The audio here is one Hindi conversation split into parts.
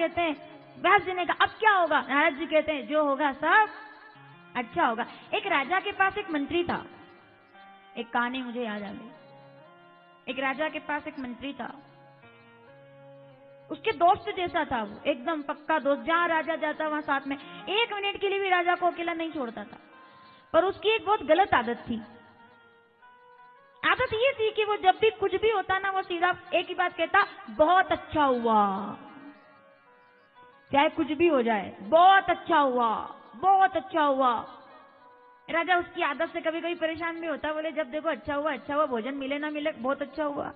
कहते हैं, व्यास जी ने कहा अब क्या होगा? नारद जी कहते हैं जो होगा सब अच्छा होगा। एक राजा के पास एक मंत्री था, एक कहानी मुझे याद आ गई। एक राजा के पास एक मंत्री था, उसके दोस्त जैसा था वो, एकदम पक्का दोस्त। जहां राजा जाता वहां साथ में, 1 मिनट के लिए भी राजा को अकेला नहीं छोड़ता था। पर उसकी एक बहुत गलत आदत थी। आदत ये थी कि वो जब भी कुछ भी होता ना, वो सीधा एक ही बात कहता, बहुत अच्छा हुआ। चाहे कुछ भी हो जाए, बहुत अच्छा हुआ, बहुत अच्छा हुआ। राजा उसकी आदत से कभी कभी परेशान भी होता, बोले जब देखो अच्छा हुआ, भोजन मिले ना मिले बहुत अच्छा हुआ।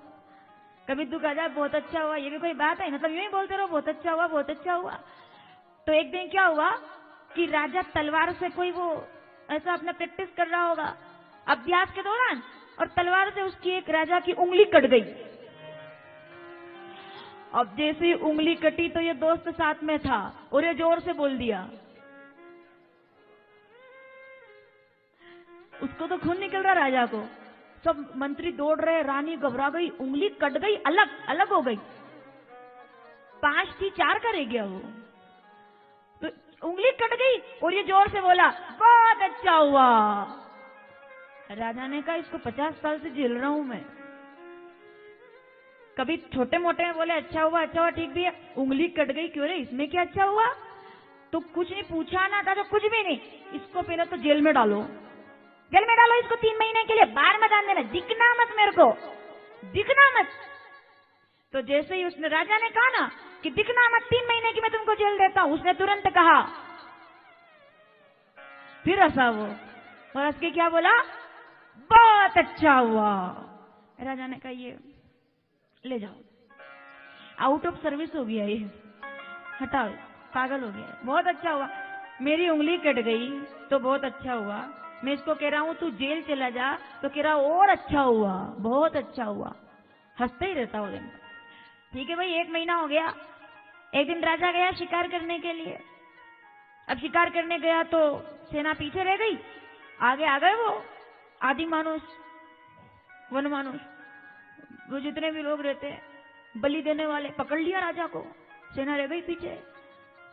कभी दुख आ जाए बहुत अच्छा हुआ, ये भी कोई बात है? मतलब यूं ही बोलते रहो बहुत अच्छा हुआ, बहुत अच्छा हुआ। तो एक दिन क्या हुआ कि राजा तलवार से कोई वो ऐसा अपना प्रैक्टिस कर रहा होगा अभ्यास के दौरान, और तलवार से उसकी एक राजा की उंगली कट गई। अब जैसे ही उंगली कटी तो ये दोस्त साथ में था और ये जोर से बोल दिया, उसको तो खून निकल रहा राजा को। सब मंत्री दौड़ रहे, रानी घबरा गई, उंगली कट गई, अलग अलग हो गई। 5 थी 4 का रह गया वो। तो उंगली कट गई और ये जोर से बोला बहुत अच्छा हुआ। राजा ने कहा इसको 50 साल से झेल रहा हूं मैं, कभी छोटे मोटे में बोले अच्छा हुआ ठीक भी है, उंगली कट गई क्यों रे, इसमें क्या अच्छा हुआ? तो कुछ नहीं पूछा ना था तो कुछ भी नहीं, इसको पहले तो जेल में डालो, जेल में डालो इसको 3 महीने के लिए, बाहर मत आने देना, दिखना मत मेरे को, दिखना मत। तो जैसे ही उसने राजा ने कहा ना कि दिखना मत, 3 महीने की मैं तुमको जेल देता हूं, उसने तुरंत कहा, फिर हंसा वो और हंस के क्या बोला, बहुत अच्छा हुआ। राजा ने कहा ये ले जाओ, आउट ऑफ सर्विस हो गया ये, हटाओ, पागल हो गया। बहुत अच्छा हुआ, मेरी उंगली कट गई तो बहुत अच्छा हुआ, मैं इसको कह रहा हूं तू जेल चला जा तो कह रहा और अच्छा हुआ, बहुत अच्छा हुआ, हंसते ही रहता वो दिन। ठीक है भाई, 1 महीना हो गया। एक दिन राजा गया शिकार करने के लिए। अब शिकार करने गया तो सेना पीछे रह गई, आगे आ गए वो आदि मानुष, वन मानुष, वो जितने भी लोग रहते हैं बलि देने वाले, पकड़ लिया राजा को, सेना रह गई पीछे।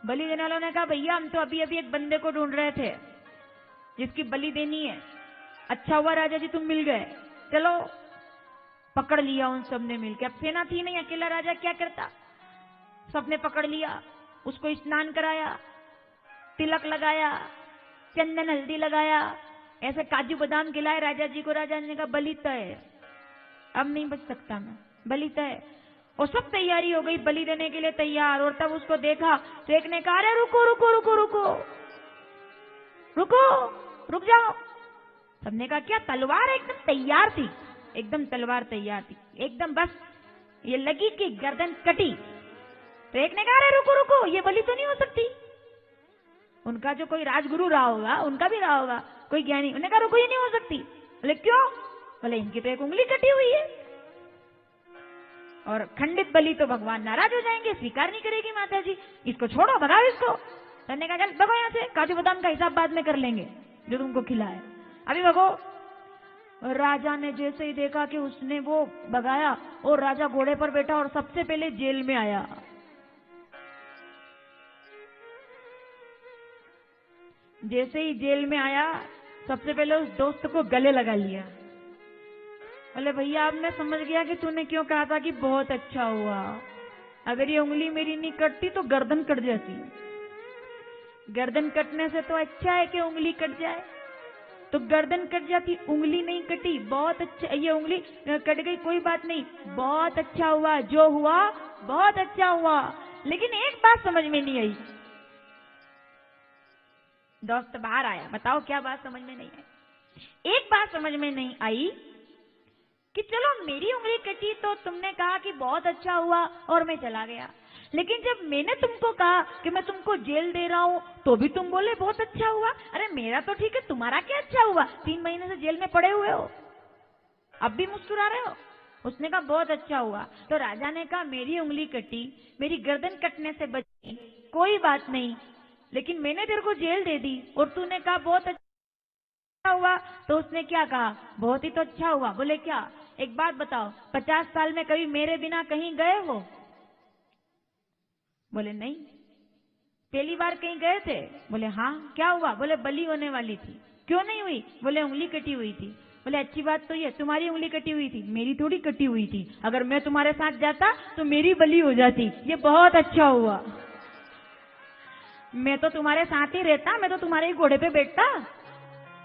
बलि देने वालों ने कहा भैया हम तो अभी अभी एक बंदे को ढूंढ रहे थे जिसकी बलि देनी है, अच्छा हुआ राजा जी तुम मिल गए, चलो। पकड़ लिया उन सब ने मिलकर। अब सेना थी नहीं, अकेला राजा क्या करता, सबने पकड़ लिया, उसको स्नान कराया, तिलक लगाया, चंदन हल्दी लगाया, ऐसे काजू बादाम खिलाए राजा जी को। राजा ने कहा बलि तय, अब नहीं बच सकता मैं, बलि तय। और सब तैयारी हो गई, बलि देने के लिए तैयार। और तब उसको देखा तो एक ने कहा अरे रुको रुको रुको रुको रुको, रुक जाओ। सबने कहा क्या? तलवार एकदम तैयार थी, एकदम तलवार तैयार थी, एकदम बस ये लगी कि गर्दन कटी। तो एक ने कहा अरे रुको रुको, ये बलि तो नहीं हो सकती। उनका जो कोई राजगुरु रहा होगा, उनका भी रहा होगा कोई ज्ञानी, उन्होंने कहा रुको ये नहीं हो सकती। बोले क्यों? बोले इनकी तो एक उंगली कटी हुई है और खंडित बलि तो भगवान नाराज हो जाएंगे, स्वीकार नहीं करेगी माता जी, इसको छोड़ो, भगाओ इसको। मैंने कहा चल भगो यहाँ से, काजू बादाम का हिसाब बाद में कर लेंगे जो तुमको खिलाए, अभी भगो। राजा ने जैसे ही देखा कि उसने वो भगाया और राजा घोड़े पर बैठा और सबसे पहले जेल में आया। जैसे ही जेल में आया सबसे पहले उस दोस्त को गले लगा लिया। बोले भैया अब मैं समझ गया कि तूने क्यों कहा था कि बहुत अच्छा हुआ, अगर ये उंगली मेरी नहीं कटती तो गर्दन कट जाती, गर्दन कटने से तो अच्छा है कि उंगली कट जाए। तो गर्दन कट जाती, उंगली नहीं कटी, बहुत अच्छा, ये उंगली कट गई कोई बात नहीं, बहुत अच्छा हुआ, जो हुआ बहुत अच्छा हुआ। लेकिन एक बात समझ में नहीं आई। दोस्त बाहर आया, बताओ क्या बात समझ में नहीं आई? एक बात समझ में नहीं आई कि चलो मेरी उंगली कटी तो तुमने कहा कि बहुत अच्छा हुआ और मैं चला गया, लेकिन जब मैंने तुमको कहा कि मैं तुमको जेल दे रहा हूं तो भी तुम बोले बहुत अच्छा हुआ। अरे मेरा तो ठीक है, तुम्हारा क्या अच्छा हुआ? 3 महीने से जेल में पड़े हुए हो, अब भी मुस्कुरा रहे हो। उसने कहा बहुत अच्छा हुआ। तो राजा ने कहा मेरी उंगली कटी, मेरी गर्दन कटने से बची, कोई बात नहीं, लेकिन मैंने तेरे को जेल दे दी और तूने कहा बहुत अच्छा हुआ। तो उसने क्या कहा? बहुत ही तो अच्छा हुआ। बोले क्या? एक बात बताओ, 50 साल में कभी मेरे बिना कहीं गए हो? बोले नहीं। पहली बार कहीं गए थे? बोले हाँ। क्या हुआ? बोले बलि होने वाली थी। क्यों नहीं हुई? बोले उंगली कटी हुई थी। बोले अच्छी बात तो ये, तुम्हारी उंगली कटी हुई थी, मेरी थोड़ी कटी हुई थी। अगर मैं तुम्हारे साथ जाता तो मेरी बलि हो जाती। ये बहुत अच्छा हुआ। मैं तो तुम्हारे साथ ही रहता, मैं तो तुम्हारे ही घोड़े पे बैठता।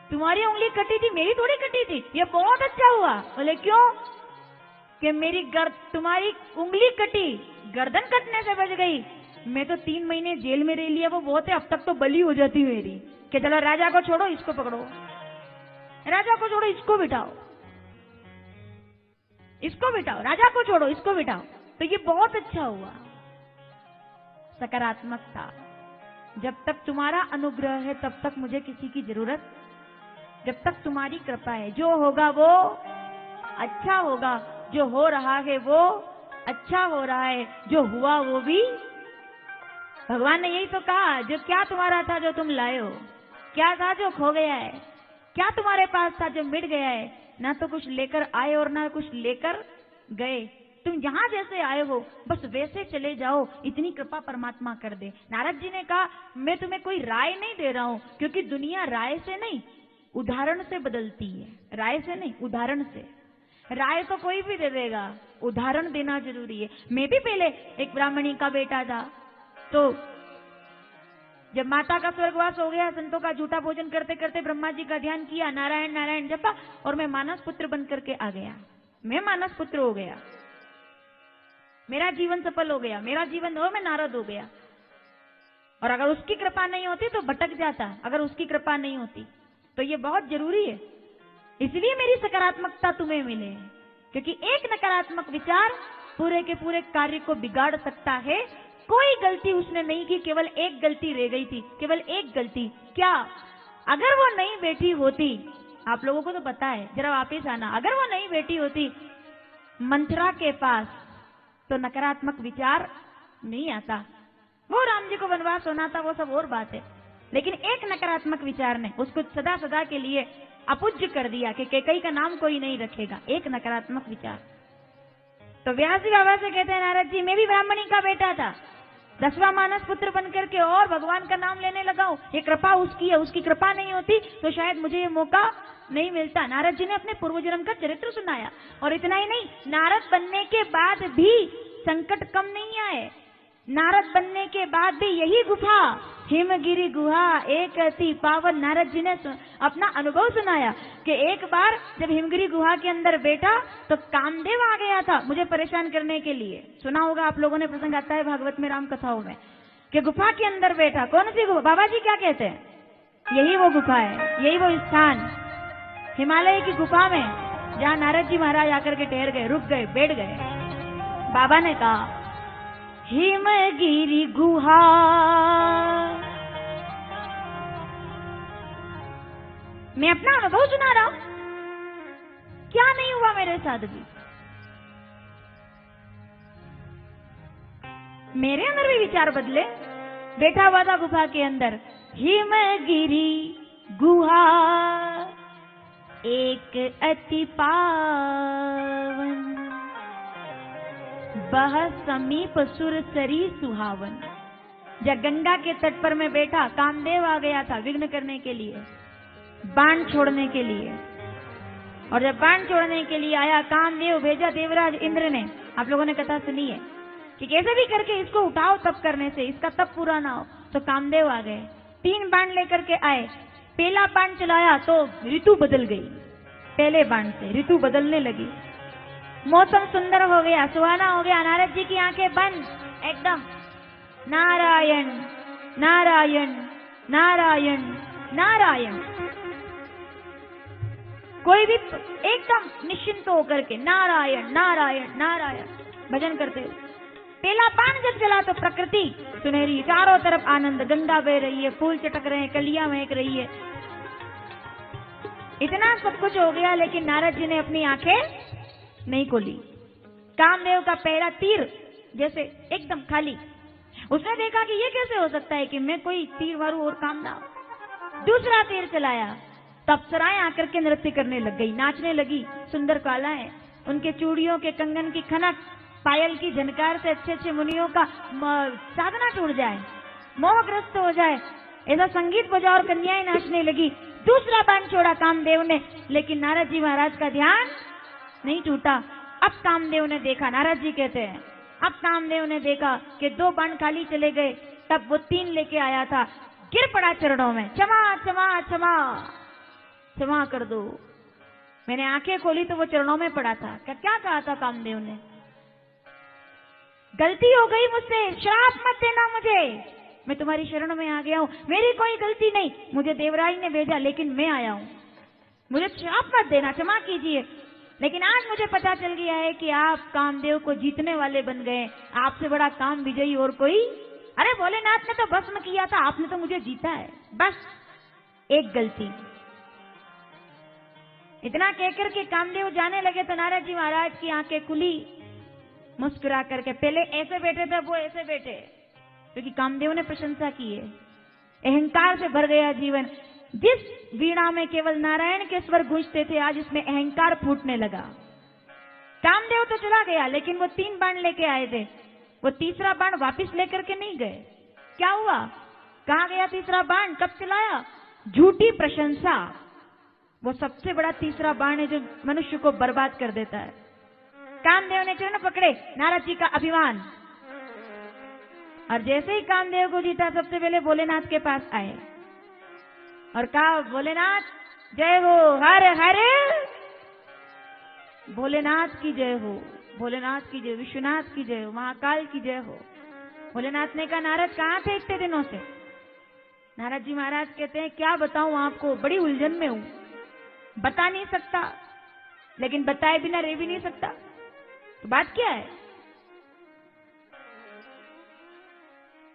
तुम्हारी उंगली कटी थी, मेरी थोड़ी कटी थी। ये बहुत अच्छा हुआ। बोले क्यों? कि तुम्हारी उंगली कटी, गर्दन कटने से बच गई। मैं तो 3 महीने जेल में रह लिया, वो बहुत है। अब तक तो बलि हो जाती मेरी। कि चलो राजा को छोड़ो, इसको पकड़ो, राजा को छोड़ो, इसको बिठाओ, इसको बिठाओ, राजा को छोड़ो, इसको बिठाओ। तो ये बहुत अच्छा हुआ। सकारात्मकता। जब तक तुम्हारा अनुग्रह है तब तक मुझे किसी की जरूरत, जब तक तुम्हारी कृपा है, जो होगा वो अच्छा होगा, जो हो रहा है वो अच्छा हो रहा है, जो हुआ वो भी। भगवान ने यही तो कहा, जो क्या तुम्हारा था जो तुम लाए हो, क्या था जो खो गया है, क्या तुम्हारे पास था जो मिट गया है। ना तो कुछ लेकर आए और ना कुछ लेकर गए। तुम जहां जैसे आए हो बस वैसे चले जाओ, इतनी कृपा परमात्मा कर दे। नारद जी ने कहा, मैं तुम्हें कोई राय नहीं दे रहा हूं, क्योंकि दुनिया राय से नहीं उदाहरण से बदलती है। राय से नहीं, उदाहरण से। राय तो कोई भी दे देगा, उदाहरण देना जरूरी है। मैं भी पहले एक ब्राह्मणी का बेटा था, तो जब माता का स्वर्गवास हो गया, संतों का झूठा भोजन करते करते ब्रह्मा जी का ध्यान किया, नारायण नारायण जपा, और मैं मानस पुत्र बन करके आ गया। मैं मानस पुत्र हो गया, मेरा जीवन सफल हो गया, मेरा जीवन हो, मैं नारद हो गया। और अगर उसकी कृपा नहीं होती तो भटक जाता। अगर उसकी कृपा नहीं होती तो ये बहुत जरूरी है। इसलिए मेरी सकारात्मकता तुम्हें मिले, क्योंकि एक नकारात्मक विचार पूरे के पूरे कार्य को बिगाड़ सकता है। कोई गलती उसने नहीं की, केवल एक गलती रह गई थी, केवल एक गलती। क्या? अगर वो नहीं बैठी होती, आप लोगों को तो पता है, जरा वापिस आना, अगर वो नहीं बैठी होती मंथरा के पास तो नकारात्मक विचार नहीं आता। वो राम जी को वनवास होना था, वो सब और बात है, लेकिन एक नकारात्मक विचार ने उसको सदा सदा के लिए अपूज्य कर दिया कि कैकेयी का नाम कोई नहीं रखेगा। एक नकारात्मक विचार। तो व्यास जी बाबा से कहते हैं, नारद जी मैं भी ब्राह्मणी का बेटा था, 10वां मानस पुत्र बनकर के और भगवान का नाम लेने लगा हूं। ये कृपा उसकी है, उसकी कृपा नहीं होती तो शायद मुझे ये मौका नहीं मिलता। नारद जी ने अपने पूर्व जन्म का चरित्र सुनाया। और इतना ही नहीं, नारद बनने के बाद भी संकट कम नहीं आए। नारद बनने के बाद भी यही गुफा, हिमगिरी गुहा एक अति पावन, नारद जी ने अपना अनुभव सुनाया कि एक बार जब हिमगिरी गुहा के अंदर बैठा तो कामदेव आ गया था मुझे परेशान करने के लिए। सुना होगा आप लोगों ने, प्रसंग आता है भागवत में, राम कथाओं में, कि गुफा के अंदर बैठा। कौन सी गुफा? बाबा जी क्या कहते हैं? यही वो गुफा है, यही वो स्थान, हिमालय की गुफा में जहाँ नारद जी महाराज आकर के ठहर गए, रुक गए, बैठ गए। बाबा ने कहा, हिमगिरी गुहा मैं अपना अनुभव सुना रहा हूं, क्या नहीं हुआ मेरे साथ भी। मेरे अंदर भी विचार बदले। बैठा हुआ था गुफा के अंदर, हिमगिरी गुहा एक अति पावन, बह समीप सुर सरी सुहावन। जब गंगा के तट पर मैं बैठा, कामदेव आ गया था विघ्न करने के लिए, बाण छोड़ने के लिए। और जब बाण छोड़ने के लिए आया, कामदेव भेजा देवराज इंद्र ने। आप लोगों ने कथा सुनी है कि कैसे भी करके इसको उठाओ, तप करने से इसका तप पूरा ना हो। तो कामदेव आ गए, 3 बाण लेकर के आए। पहला बाण चलाया तो ऋतु बदल गई, पहले बाण से ऋतु बदलने लगी, मौसम सुंदर हो गया, सुहाना हो गया। नारद जी की आंखें बंद एकदम, नारायण नारायण नारायण नारायण। कोई भी एकदम निश्चिंत होकर के नारायण नारायण नारायण भजन करते हुए। पहला बाण जब चला तो प्रकृति सुनहरी, चारों तरफ आनंद, गंगा बह रही है, फूल चटक रहे हैं, कलियां महक रही है, इतना सब कुछ हो गया। लेकिन नारद जी ने अपनी आंखें नहीं खोली। कामदेव का पहला तीर जैसे एकदम खाली। उसने देखा कि ये कैसे हो सकता है कि मैं कोई तीर मारूं और काम ना हो। दूसरा तीर चलाया, तब अप्सराएं आकर के नृत्य करने लग गई, नाचने लगी। सुंदर कालाएं, उनके चूड़ियों के कंगन की खनक, पायल की झनकार से अच्छे अच्छे मुनियों का साधना टूट जाए, मोहग्रस्त हो जाए। ऐसा संगीत बजा और कन्याएं नाचने लगी। दूसरा बाण छोड़ा कामदेव ने, लेकिन नारद जी महाराज का ध्यान नहीं टूटा। अब कामदेव ने देखा, नारद जी कहते हैं, अब कामदेव ने देखा कि 2 बाण खाली चले गए। तब वो 3 लेके आया था, गिर पड़ा चरणों में, क्षमा क्षमा क्षमा, क्षमा कर दो। मैंने आंखें खोली तो वो चरणों में पड़ा था। क्या कहा था कामदेव ने? गलती हो गई मुझसे, श्राप मत देना मुझे, मैं तुम्हारी शरण में आ गया हूं, मेरी कोई गलती नहीं, मुझे देवराज ने भेजा लेकिन मैं आया हूं, मुझे श्राप मत देना, क्षमा कीजिए। लेकिन आज मुझे पता चल गया है कि आप कामदेव को जीतने वाले बन गए, आपसे बड़ा काम विजयी और कोई। अरे भोलेनाथ ने तो भस्म किया था, आपने तो मुझे जीता है, बस एक गलती। इतना कहकर के कामदेव जाने लगे तो नारद जी महाराज की आंखें खुली, मुस्कुरा करके। पहले ऐसे बैठे थे, वो ऐसे बैठे, क्योंकि कामदेव ने प्रशंसा की है। अहंकार से भर गया जीवन। जिस वीणा में केवल नारायण के स्वर गूंजते थे, आज इसमें अहंकार फूटने लगा। कामदेव तो चला गया, लेकिन वो 3 बाण लेके आए थे, वो तीसरा बाण वापिस लेकर के नहीं गए। क्या हुआ? कहां गया तीसरा बाण? कब चलाया? झूठी प्रशंसा, वो सबसे बड़ा तीसरा बाण है जो मनुष्य को बर्बाद कर देता है। कामदेव ने चरण पकड़े, नारद जी का अभिमान, और जैसे ही कामदेव को जीता, सबसे पहले भोलेनाथ के पास आए और कहा, भोलेनाथ जय हो, हर हर भोलेनाथ की जय हो, भोलेनाथ की जय, विश्वनाथ की जय हो, महाकाल की जय हो। भोलेनाथ ने कहा, नारद कहां थे इतने दिनों से? नारद जी महाराज कहते हैं, क्या बताऊं आपको, बड़ी उलझन में हूं, बता नहीं सकता, लेकिन बताए बिना रह भी नहीं सकता। तो बात क्या है?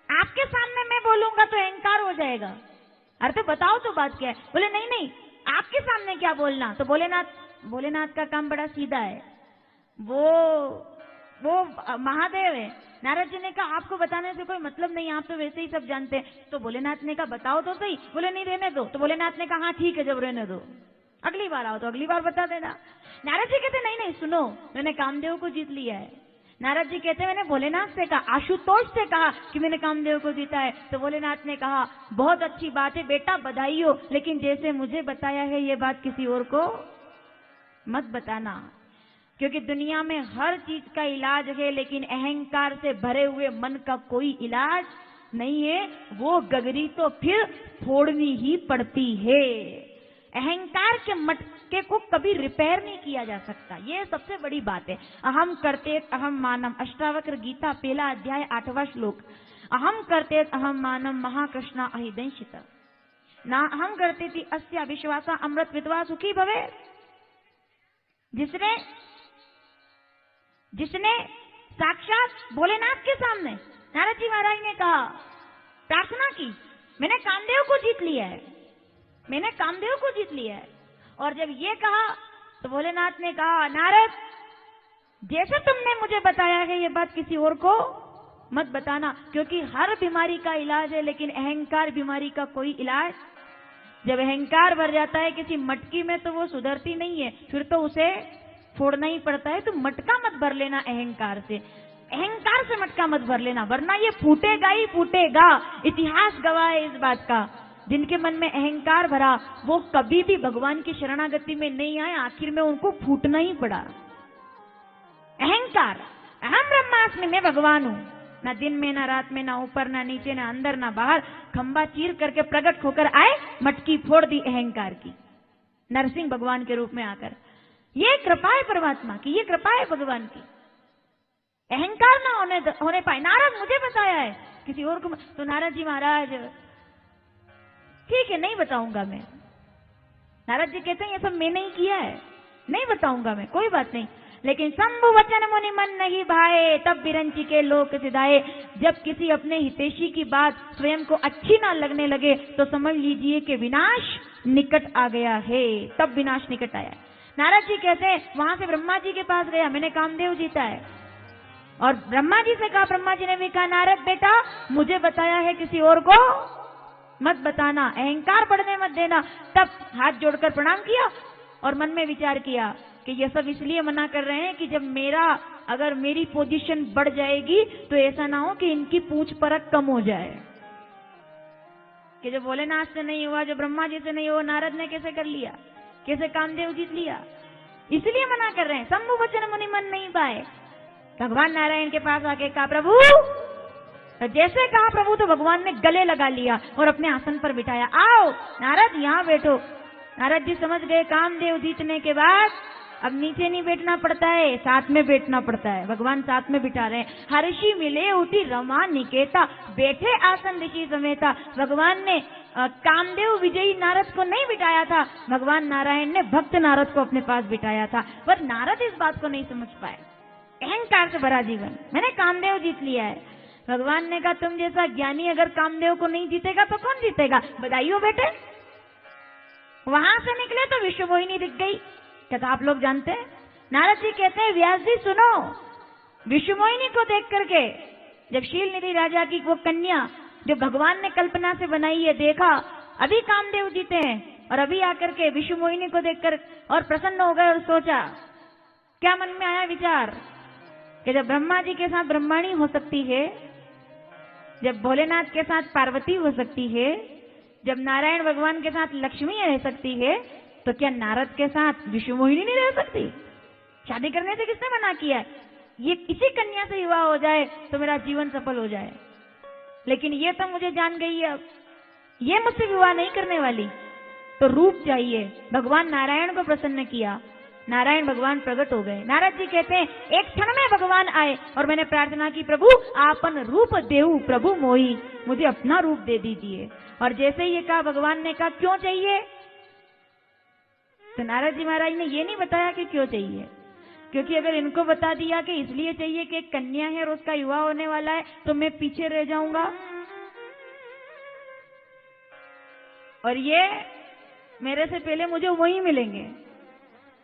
आपके सामने मैं बोलूंगा तो अहंकार हो जाएगा। अरे तो बताओ तो बात क्या है? बोले नहीं नहीं, आपके सामने क्या बोलना। तो भोलेनाथ का काम बड़ा सीधा है, वो महादेव है। नारद जी ने कहा, आपको बताने से कोई मतलब नहीं, आप तो वैसे ही सब जानते हैं। तो भोलेनाथ ने कहा, बताओ तो सही। बोले नहीं, रहने दो। तो भोलेनाथ ने कहा, हाँ ठीक है, जब रहने दो, अगली बार आओ तो अगली बार बता देना। नारद जी कहते, नहीं नहीं सुनो, मैंने कामदेव को जीत लिया है। नारद जी कहते, मैंने भोलेनाथ से कहा, आशुतोष से कहा कि मैंने कामदेव को जीता है। तो भोलेनाथ ने कहा, बहुत अच्छी बात है बेटा, बधाई हो, लेकिन जैसे मुझे बताया है ये बात किसी और को मत बताना, क्योंकि दुनिया में हर चीज का इलाज है, लेकिन अहंकार से भरे हुए मन का कोई इलाज नहीं है। वो गगरी तो फिर फोड़नी ही पड़ती है। अहंकार के मटके को कभी रिपेयर नहीं किया जा सकता, ये सबसे बड़ी बात है। अहम करते अहम मानम, अष्टावक्र गीता 1 अध्याय 8वां श्लोक। अहम करते अहम मानम महाकृष्णा अहिदंशित, ना अहम करते थी अस्या विश्वासा अमृत विद्वा सुखी भवे। जिसने साक्षात भोलेनाथ के सामने नारद जी महाराज ने कहा, प्रार्थना की, मैंने कामदेव को जीत लिया है, मैंने कामदेव को जीत लिया है। और जब ये कहा तो भोलेनाथ ने कहा, नारद जैसे तुमने मुझे बताया है ये बात किसी और को मत बताना, क्योंकि हर बीमारी का इलाज है, लेकिन अहंकार बीमारी का कोई इलाज। जब अहंकार भर जाता है किसी मटकी में तो वो सुधरती नहीं है, फिर तो उसे फोड़ना ही पड़ता है। तो मटका मत भर लेना अहंकार से, अहंकार से मटका मत भर लेना, वरना ये फूटेगा ही फूटेगा। इतिहास गवाह है इस बात का। जिनके मन में अहंकार भरा वो कभी भी भगवान की शरणागति में नहीं आए, आखिर में उनको फूटना ही पड़ा। अहंकार, अहम ब्रह्मास्मि, मैं भगवान हूं, ना दिन में ना रात में, ना ऊपर ना नीचे, ना अंदर ना बाहर, खंबा चीर करके प्रकट होकर आए, मटकी फोड़ दी अहंकार की, नरसिंह भगवान के रूप में आकर। ये कृपा है परमात्मा की, ये कृपा है भगवान की। अहंकार ना होने पाए। नारद मुझे बताया है, किसी और को तो नारद जी महाराज, ठीक है नहीं बताऊंगा मैं। नारद जी कहते हैं ये सब मैंने ही किया है, नहीं बताऊंगा मैं, कोई बात नहीं। लेकिन शंभु वचन मुनि मन नहीं भाए, तब बिरंची के लोक सिधाए। जब किसी अपने हितैषी की बात स्वयं को अच्छी ना लगने लगे तो समझ लीजिए कि विनाश निकट आ गया है, तब विनाश निकट आया। नारद जी कहते हैं, वहां से ब्रह्मा जी के पास गया, मैंने कामदेव जीता है। और ब्रह्मा जी से कहा, ब्रह्मा जी ने भी कहा, नारद बेटा मुझे बताया है, किसी और को मत बताना, अहंकार बढ़ने मत देना। तब हाथ जोड़कर प्रणाम किया और मन में विचार किया कि ये सब इसलिए मना कर रहे हैं कि जब मेरा अगर मेरी पोजीशन बढ़ जाएगी तो ऐसा ना हो कि इनकी पूछ परख कम हो जाए, कि जो भोलेनाथ से नहीं हुआ, जो ब्रह्मा जी से नहीं हुआ, नारद ने कैसे कर लिया, कैसे कामदेव जीत लिया। इसलिए मना कर रहे हैं। शंभु वचन मुनि मन नहीं पाए। भगवान नारायण के पास आके कहा प्रभु, तो जैसे कहा प्रभु तो भगवान ने गले लगा लिया और अपने आसन पर बिठाया। आओ नारद यहाँ बैठो। नारद जी समझ गए कामदेव जीतने के बाद अब नीचे नहीं बैठना पड़ता है, साथ में बैठना पड़ता है। भगवान साथ में बिठा रहे हैं। हर्षि मिले उठी रमा निकेता, बैठे आसन ऋषि समेता। भगवान ने कामदेव विजयी नारद को नहीं बिठाया था, भगवान नारायण ने भक्त नारद को अपने पास बिठाया था। पर नारद इस बात को नहीं समझ पाए। अहंकार से भरा जीवन, मैंने कामदेव जीत लिया है। भगवान ने कहा तुम जैसा ज्ञानी अगर कामदेव को नहीं जीतेगा तो कौन जीतेगा, बधाइयो बेटे। वहां से निकले तो विश्व मोहिनी दिख गई। कथा आप लोग जानते हैं। नारद जी कहते हैं व्यास जी सुनो, विश्व मोहिनी को देख करके जब शीलनिधि राजा की वो कन्या जो भगवान ने कल्पना से बनाई है देखा, अभी कामदेव जीते हैं और अभी आकर के विश्व मोहिनी को देखकर और प्रसन्न हो गए और सोचा, क्या मन में आया विचार कि जब ब्रह्मा जी के साथ ब्रह्माणी हो सकती है, जब भोलेनाथ के साथ पार्वती हो सकती है, जब नारायण भगवान के साथ लक्ष्मी रह सकती है, तो क्या नारद के साथ विश्व मोहिनी नहीं रह सकती? शादी करने से किसने मना किया है? ये किसी कन्या से विवाह हो जाए तो मेरा जीवन सफल हो जाए। लेकिन ये तो मुझे जान गई है, अब ये मुझसे विवाह नहीं करने वाली, तो रूप चाहिए। भगवान नारायण को प्रसन्न किया, नारायण भगवान प्रकट हो गए। नारद जी कहते हैं एक क्षण में भगवान आए और मैंने प्रार्थना की प्रभु आपन रूप देऊ प्रभु मोही, मुझे अपना रूप दे दीजिए। और जैसे ये कहा भगवान ने कहा क्यों चाहिए, तो नारद जी महाराज ने ये नहीं बताया कि क्यों चाहिए, क्योंकि अगर इनको बता दिया कि इसलिए चाहिए कि एक कन्या है और उसका विवाह होने वाला है तो मैं पीछे रह जाऊंगा और ये मेरे से पहले मुझे वहीं मिलेंगे,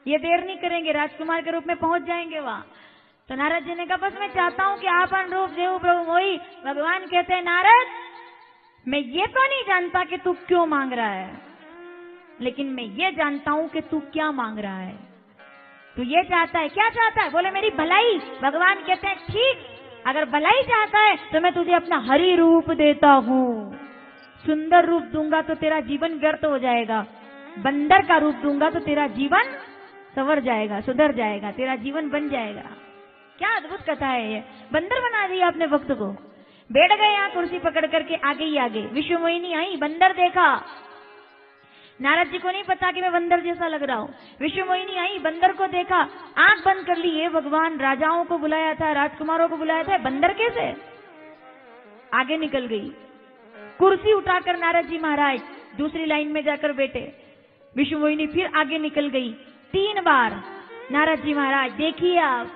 ये देर नहीं करेंगे, राजकुमार के रूप में पहुंच जाएंगे वहां। तो नारद जी ने कहा बस मैं चाहता हूं कि आपन रूप देव प्रभु मोही। भगवान कहते हैं नारद मैं ये तो नहीं जानता कि तू क्यों मांग रहा है, लेकिन मैं ये जानता हूं कि तू क्या मांग रहा है। तू ये चाहता है, क्या चाहता है? बोले मेरी भलाई। भगवान कहते हैं ठीक, अगर भलाई चाहता है तो मैं तुझे अपना हरि रूप देता हूं। सुंदर रूप दूंगा तो तेरा जीवन व्यर्थ हो जाएगा, बंदर का रूप दूंगा तो तेरा जीवन संवर जाएगा, सुधर जाएगा, तेरा जीवन बन जाएगा। क्या अद्भुत कथा है ये। बंदर बना दिया अपने भक्त को। बैठ गए यहाँ कुर्सी पकड़ करके, आगे ही आगे। विश्व मोहिनी आई, बंदर देखा। नारद जी को नहीं पता कि मैं बंदर जैसा लग रहा हूँ। विश्व मोहिनी आई, बंदर को देखा, आंख बंद कर ली। ये भगवान राजाओं को बुलाया था, राजकुमारों को बुलाया था, बंदर कैसे? आगे निकल गई। कुर्सी उठाकर नारद जी महाराज दूसरी लाइन में जाकर बैठे। विश्व मोहिनी फिर आगे निकल गई 3 बार। नारद जी महाराज देखिए आप,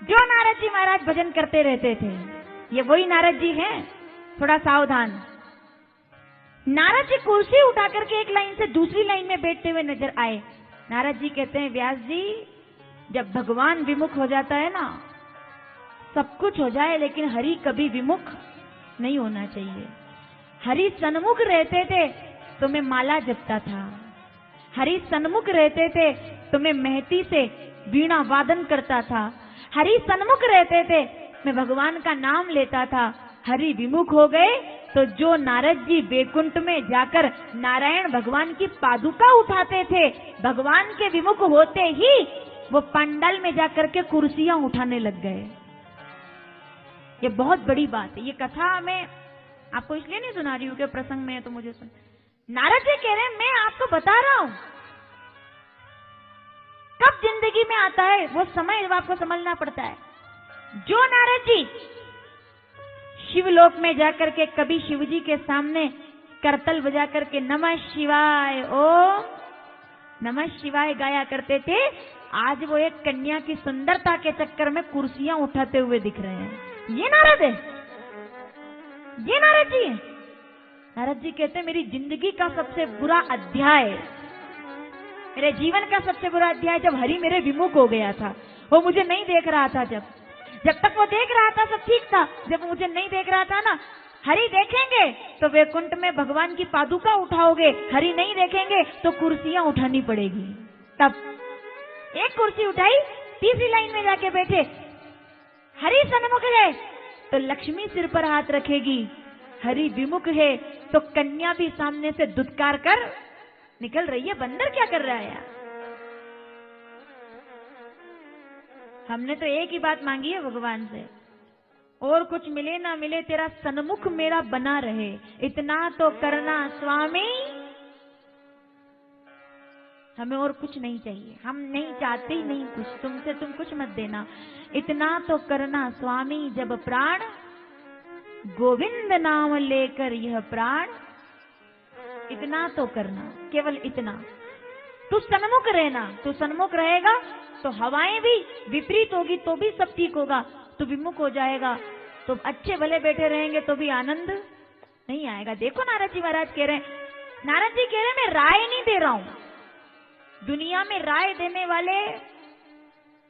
जो नारद जी महाराज भजन करते रहते थे ये वही नारद जी हैं, थोड़ा सावधान। नारद जी कुर्सी उठा करके एक लाइन से दूसरी लाइन में बैठते हुए नजर आए। नारद जी कहते हैं व्यास जी जब भगवान विमुख हो जाता है ना, सब कुछ हो जाए लेकिन हरि कभी विमुख नहीं होना चाहिए। हरि सन्मुख रहते थे तो मैं माला जपता था, हरि सन्मुख रहते थे तो मैं महती से वीणा वादन करता था, हरि सन्मुख रहते थे मैं भगवान का नाम लेता था। हरि विमुख हो गए तो जो नारद जी बैकुंठ में जाकर नारायण भगवान की पादुका उठाते थे, भगवान के विमुख होते ही वो पंडाल में जाकर के कुर्सियां उठाने लग गए। ये बहुत बड़ी बात है। ये कथा मैं आपको इसलिए नहीं सुना रही हूं कि प्रसंग में है तो मुझे सुन। नारद जी कह रहे हैं मैं आपको बता रहा हूं कब जिंदगी में आता है वो समय आपको समझना पड़ता है। जो नारद जी शिवलोक में जाकर के कभी शिवजी के सामने करतल बजा करके नमः शिवाय ओम नमः शिवाय गाया करते थे, आज वो एक कन्या की सुंदरता के चक्कर में कुर्सियां उठाते हुए दिख रहे हैं। ये नारद है, ये नारद जी है। नारद जी कहते हैं मेरी जिंदगी का सबसे बुरा अध्याय, मेरे जीवन का सबसे बुरा अध्याय जब हरि मेरे विमुख हो गया था। वो मुझे नहीं देख रहा था, जब तक वो देख रहा था सब ठीक था, जब मुझे नहीं देख रहा था ना, हरि देखेंगे तो वैकुंठ में भगवान की पादुका उठाओगे, हरि नहीं देखेंगे तो कुर्सियां उठानी पड़ेगी। तब एक कुर्सी उठाई, तीसरी लाइन में जाके बैठे। हरि सन्मुख है तो लक्ष्मी सिर पर हाथ रखेगी, हरि विमुख है तो कन्या भी सामने से दुत्कार कर निकल रही है। बंदर क्या कर रहा है यार? हमने तो एक ही बात मांगी है भगवान से, और कुछ मिले ना मिले तेरा सन्मुख मेरा बना रहे, इतना तो करना स्वामी। हमें और कुछ नहीं चाहिए, हम नहीं चाहते ही नहीं कुछ तुमसे, तुम कुछ मत देना, इतना तो करना स्वामी। जब प्राण गोविंद नाम लेकर यह प्राण, इतना तो करना, केवल इतना। तू सन्मुख रहना, तू सन्मुख रहेगा तो हवाएं भी विपरीत होगी तो भी सब ठीक होगा। तू विमुख हो जाएगा तो अच्छे भले बैठे रहेंगे तो भी आनंद नहीं आएगा। देखो नारद जी महाराज कह रहे हैं, नारद जी कह रहे हैं मैं राय नहीं दे रहा हूं, दुनिया में राय देने वाले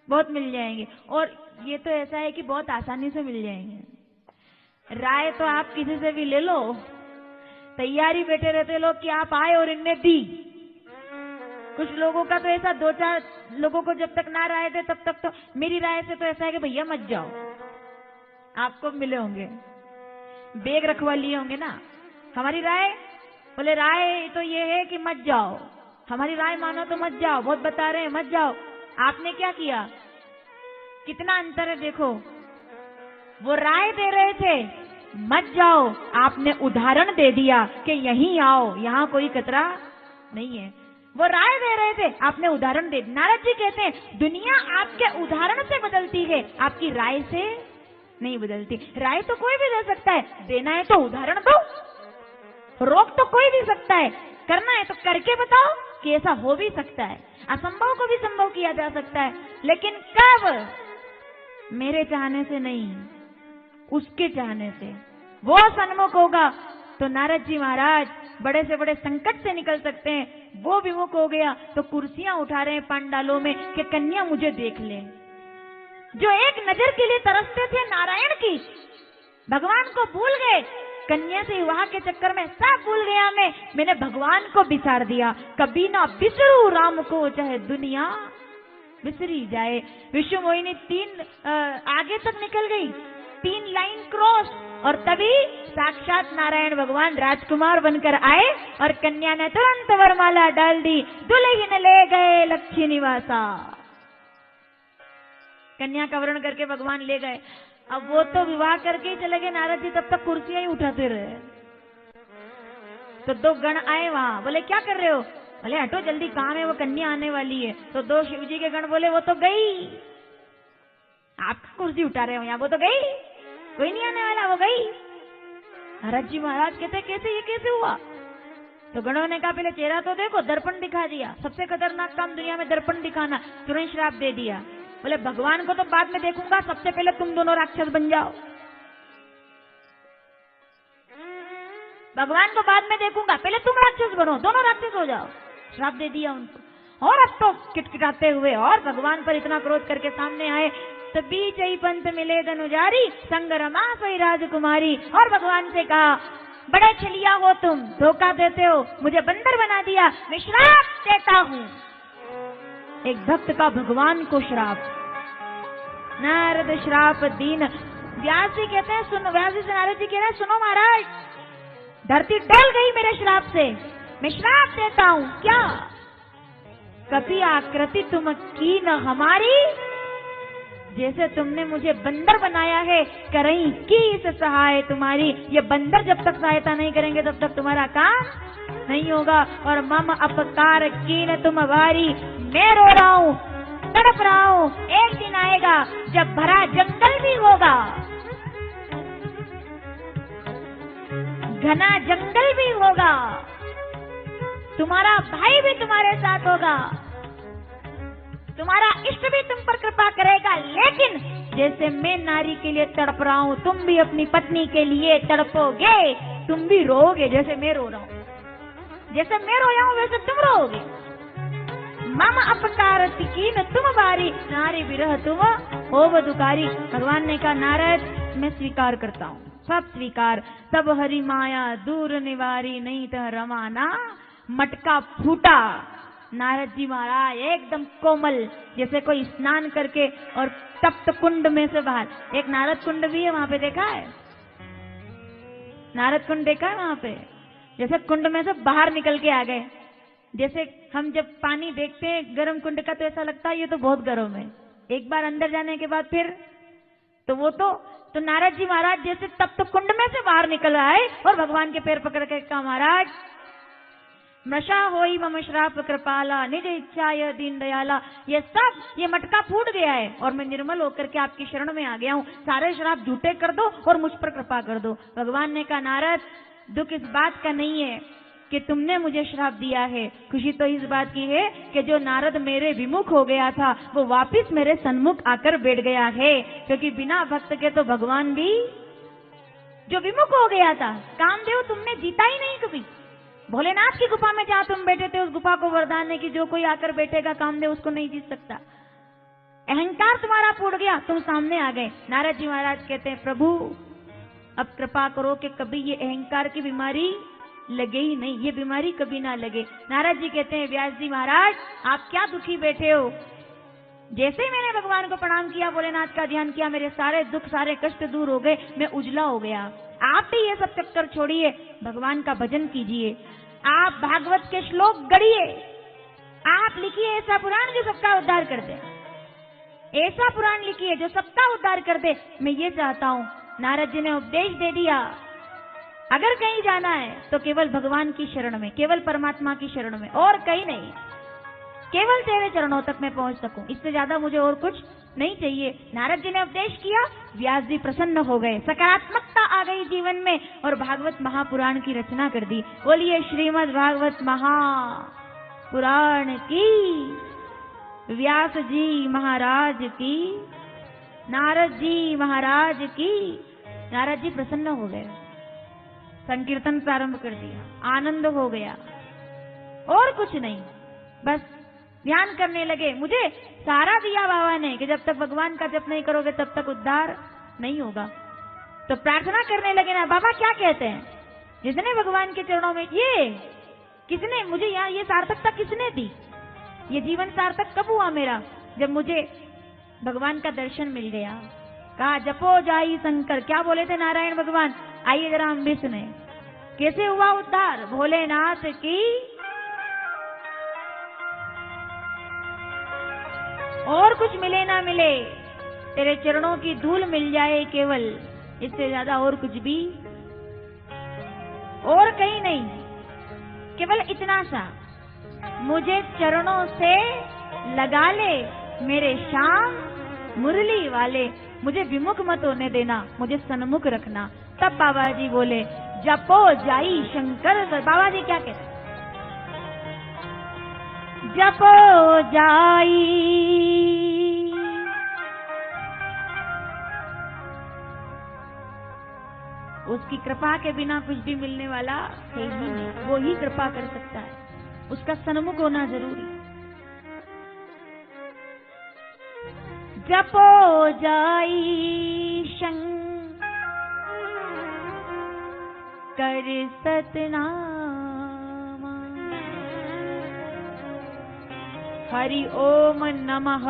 बहुत मिल जाएंगे, और ये तो ऐसा है कि बहुत आसानी से मिल जाएंगे। राय तो आप किसी से भी ले लो, तैयारी बैठे रहते लोग कि आप आए और इनने दी। कुछ लोगों का तो ऐसा, 2-4 लोगों को जब तक ना राय दे तब तक तो, मेरी राय से तो ऐसा है कि भैया मत जाओ, आपको मिले होंगे, बेग रखवा लिए होंगे ना। हमारी राय, बोले राय तो ये है कि मत जाओ, हमारी राय मानो तो मत जाओ, बहुत बता रहे हैं मत जाओ। आपने क्या किया? कितना अंतर है देखो। वो राय दे रहे थे मत जाओ, आपने उदाहरण दे दिया कि यहीं आओ, यहां कोई खतरा नहीं है। वो राय दे रहे थे, आपने उदाहरण दे। नारद जी कहते हैं दुनिया आपके उदाहरण से बदलती है, आपकी राय से नहीं बदलती। राय तो कोई भी दे सकता है, देना है तो उदाहरण दो, रोक तो कोई भी सकता है, करना है तो करके बताओ कि ऐसा हो भी सकता है, असंभव को भी संभव किया जा सकता है। लेकिन कब? मेरे चाहने से नहीं, उसके चाहने से। वो सन्मुख होगा तो नारद जी महाराज बड़े से बड़े संकट से निकल सकते हैं। वो विमुख हो गया तो कुर्सियां उठा रहे हैं पांडालों में कि कन्या मुझे देख ले। जो एक नजर के लिए तरसते थे नारायण की, भगवान को भूल गए, कन्या से विवाह के चक्कर में सब भूल गया मैंने भगवान को बिसार दिया। कभी ना बिसरू राम को चाहे दुनिया बिसरी जाए। विश्व मोहिनी 3 आगे तक निकल गई, 3 लाइन क्रॉस, और तभी साक्षात नारायण भगवान राजकुमार बनकर आए और कन्या ने तुरंत वरमाला डाल दी, दुल्हन ले गए लक्ष्मी निवासा। कन्या का वर्ण करके भगवान ले गए। अब वो तो विवाह करके ही चले गए नारद जी, तब तक कुर्सियां ही उठाते रहे। तो 2 गण आए वहां, बोले क्या कर रहे हो? बोले हटो जल्दी काम है, वो कन्या आने वाली है। तो 2 शिवजी के गण बोले वो तो गई, आपका कुर्सी उठा रहे हो यहाँ, वो तो गई, कोई नहीं आने वाला, वो गई। नारद जी महाराज कहते कैसे, ये कैसे हुआ? तो गणों ने कहा पहले चेहरा तो देखो, दर्पण दिखा दिया, सबसे खतरनाक काम दुनिया में दर्पण दिखाना, तुरंत श्राप दे दिया। बोले भगवान को तो बाद में देखूंगा, सबसे पहले तुम दोनों राक्षस बन जाओ, भगवान को बाद में देखूंगा, पहले तुम राक्षस बनो, दोनों राक्षस हो जाओ। श्राप दे दिया उनको। और अब तो किटकिटाते हुए और भगवान पर इतना क्रोध करके सामने आए, तो बीच ही पंथ मिले धनुजारी, संग रमा सोई राजकुमारी। और भगवान से कहा बड़े छलिया हो तुम, धोखा देते हो, मुझे बंदर बना दिया, मैं श्राप देता हूँ। एक भक्त का भगवान को श्राप। नारद श्राप दीन। व्यास जी कहते हैं, सुनो, व्यास जी से नारद जी कह रहे हैं सुनो महाराज, धरती डल गई मेरे श्राप से, मैं श्राप देता हूँ। क्या? कभी आकृति तुम की न हमारी, जैसे तुमने मुझे बंदर बनाया है, करई की इस सहाय तुम्हारी। ये बंदर जब तक सहायता नहीं करेंगे तब तक तुम्हारा काम नहीं होगा। और मम अपकार कीन तुम वारी, मैं रो रहा हूँ, तड़प रहा हूँ, एक दिन आएगा जब भरा जंगल भी होगा, घना जंगल भी होगा, तुम्हारा भाई भी तुम्हारे साथ होगा, तुम्हारा इष्ट भी तुम पर कृपा करेगा। लेकिन जैसे मैं नारी के लिए तड़प रहा हूँ, तुम भी अपनी पत्नी के लिए तड़पोगे, तुम भी रोओगे जैसे मैं रो रहा हूँ, जैसे मैं रोया हूँ वैसे तुम रोओगे। मम अपकार कीन तुम बारी, नारी विरह तुम हो दुकारी। भगवान ने कहा नारद मैं स्वीकार करता हूँ, सब स्वीकार, सब हरि माया दूर निवारी, नहीं तो रमाना मटका फूटा। नारद जी महाराज एकदम कोमल, जैसे कोई स्नान करके और तप्त कुंड में से बाहर, एक नारद कुंड भी है वहां पे, देखा है? नारद कुंड देखा है वहां पे? जैसे कुंड में से बाहर निकल के आ गए। जैसे हम जब पानी देखते हैं गर्म कुंड का तो ऐसा लगता है ये तो बहुत गर्म है, एक बार अंदर जाने के बाद फिर तो वो तो नारद जी महाराज जैसे तप्त कुंड में से बाहर निकल आए और भगवान के पैर पकड़ के कहा, महाराज मृषा होई मम श्राप कृपाला निज इच्छा यह दीन दयाला, ये मटका फूट गया है और मैं निर्मल होकर के आपकी शरण में आ गया हूँ, सारे श्राप झूठे कर दो और मुझ पर कृपा कर दो। भगवान ने कहा, नारद दुख इस बात का नहीं है कि तुमने मुझे श्राप दिया है, खुशी तो इस बात की है कि जो नारद मेरे विमुख हो गया था वो वापिस मेरे सन्मुख आकर बैठ गया है, क्योंकि बिना भक्त के तो भगवान भी जो विमुख हो गया था, कामदेव तुमने जीता ही नहीं कभी। भोलेनाथ की गुफा में जहां तुम बैठे थे उस गुफा को वरदान है कि जो कोई आकर बैठेगा कामदेव उसको नहीं जीत सकता। अहंकार तुम्हारा फूट गया, तुम सामने आ गए। नारद जी महाराज कहते हैं, प्रभु अब कृपा करो कि कभी ये अहंकार की बीमारी लगे ही नहीं, ये बीमारी कभी ना लगे। नारद जी कहते हैं, व्यास जी महाराज आप क्या दुखी बैठे हो? जैसे ही मैंने भगवान को प्रणाम किया, भोलेनाथ का ध्यान किया, मेरे सारे दुख सारे कष्ट दूर हो गए, मैं उजला हो गया। आप भी ये सब चक्कर छोड़िए, भगवान का भजन कीजिए, आप भागवत के श्लोक गढ़िए, आप लिखिए ऐसा पुराण जो सबका उद्धार कर दे, ऐसा पुराण लिखिए जो सबका उद्धार कर दे। मैं ये चाहता हूँ। नारद जी ने उपदेश दे दिया, अगर कहीं जाना है तो केवल भगवान की शरण में, केवल परमात्मा की शरण में, और कहीं नहीं, केवल तेरे चरणों तक मैं पहुंच सकूं, इससे ज्यादा मुझे और कुछ नहीं चाहिए। नारद जी ने उपदेश किया, व्यास जी प्रसन्न हो गए, सकारात्मकता आ गई जीवन में और भागवत महापुराण की रचना कर दी। बोलिए श्रीमद् भागवत महापुराण की, व्यास जी महाराज की, नारद जी महाराज की। नारद जी प्रसन्न हो गए, संकीर्तन प्रारंभ कर दिया, आनंद हो गया, और कुछ नहीं, बस ध्यान करने लगे। मुझे सारा दिया बाबा ने कि जब तक भगवान का जप नहीं करोगे तब तक उद्धार नहीं होगा। तो प्रार्थना करने लगे ना, बाबा क्या कहते हैं, जिसने भगवान के चरणों में, ये किसने मुझे यहाँ ये सार्थकता किसने दी, ये जीवन सार्थक कब हुआ मेरा, जब मुझे भगवान का दर्शन मिल गया। कहा जपो जाई शंकर, क्या बोले थे नारायण भगवान, आइए जरा हम भी सुने कैसे हुआ उद्धार। भोलेनाथ की और कुछ मिले ना मिले, तेरे चरणों की धूल मिल जाए केवल, इससे ज्यादा और कुछ भी और कहीं नहीं, केवल इतना सा, मुझे चरणों से लगा ले मेरे श्याम मुरली वाले, मुझे विमुख मत होने देना, मुझे सन्मुख रखना। तब बाबा जी बोले जपो जाई शंकर। बाबा जी क्या कहते, जपो जाई, उसकी कृपा के बिना कुछ भी मिलने वाला है ही नहीं, वो ही कृपा कर सकता है, उसका सन्मुख होना जरूरी। जपो जाई शंकर सतनामा, हरि ओम नमः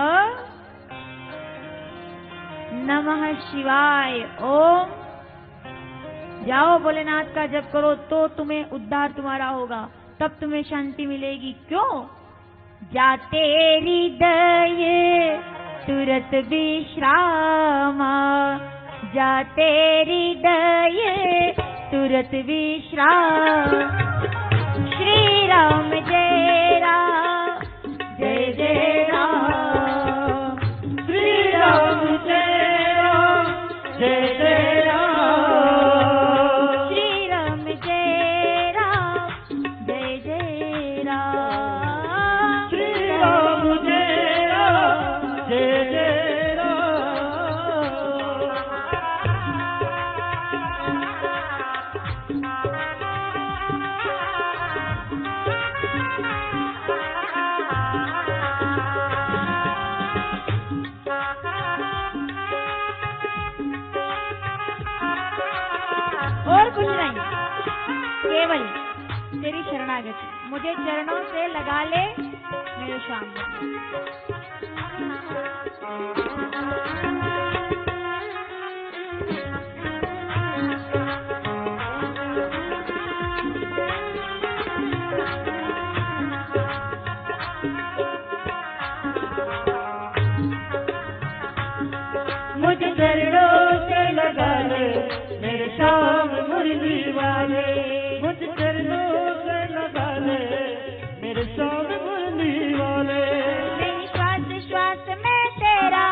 नमः शिवाय ओम। जाओ भोलेनाथ का जप करो तो तुम्हें उद्धार तुम्हारा होगा, तब तुम्हें शांति मिलेगी। क्यों? जाते हृदय तुरत विश्रामा, जाते हृदय तुरत विश्राम। श्री राम जय राम जय जय राम, श्री राम जय राम जय जय राम, श्री राम जय राम जय जय राम, श्री राम जय राम जय जय तेरी शरणागति, मुझे चरणों से लगा ले मेरे श्याम। मुझे चरणों से लगा ले मेरे श्याम मुरली वाले, मुझे चरणों से लगा ले मेरे श्याम मुरली वाले। मेरी श्वास श्वास में तेरा,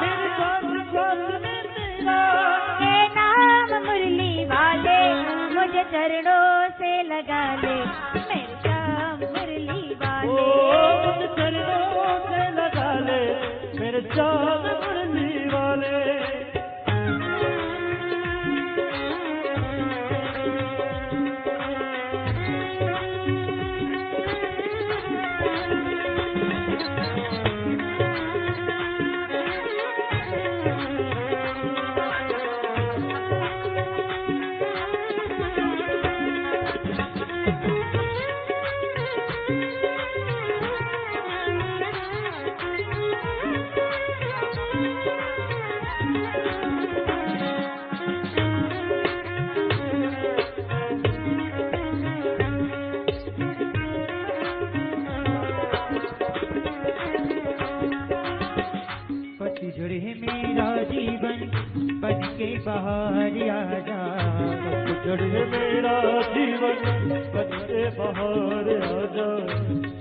मेरे श्वास श्वास में तेरा, हे नाम मुरली वाले, मुझे चरणों से लगा ले मेरे श्याम मुरली वाले। ओ मुझे चरणों से लगा ले मेरे श्याम मुरली वाले। पतझड़ है मेरा जीवन बन के बाहर आजा, पतझड़ है मेरा जीवन बन के बाहर आजा।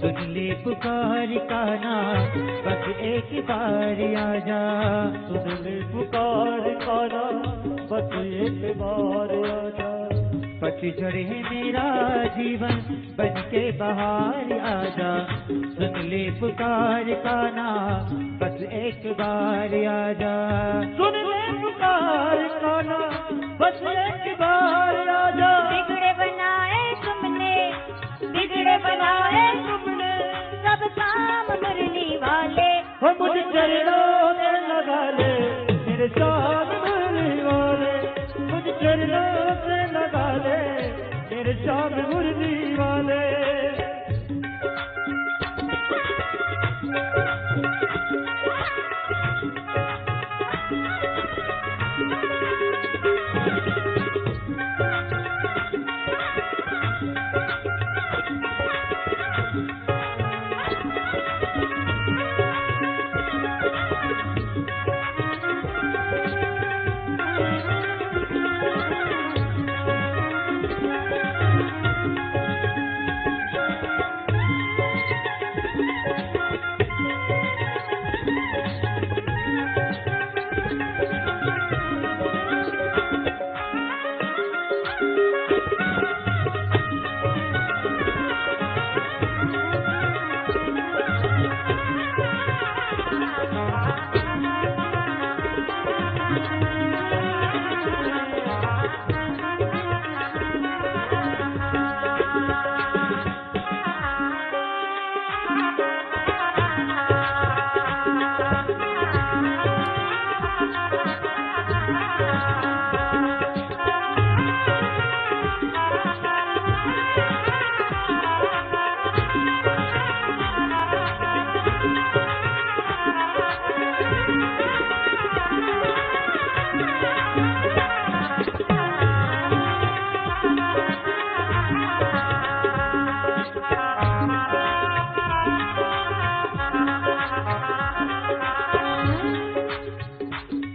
सुन ले पुकार का नाम बस एक बार आजा, सुन ले पुकार का नाम बस एक बार आजा। पतझड़ है मेरा जीवन बन के बाहर आजा, सुन ले पुकार का नाम बस एक बार आजा। सुन ले पुकार का नाम बस एक बार आजा। बिगड़े बनाए तुमने, बिगड़े बनाए तुमने सब काम मुरली वाले। हो मुझे चरणों में लगा ले मेरे श्याम मुरली वाले, मुझे चरणों से लगा ले मेरे श्याम मुरली वाले।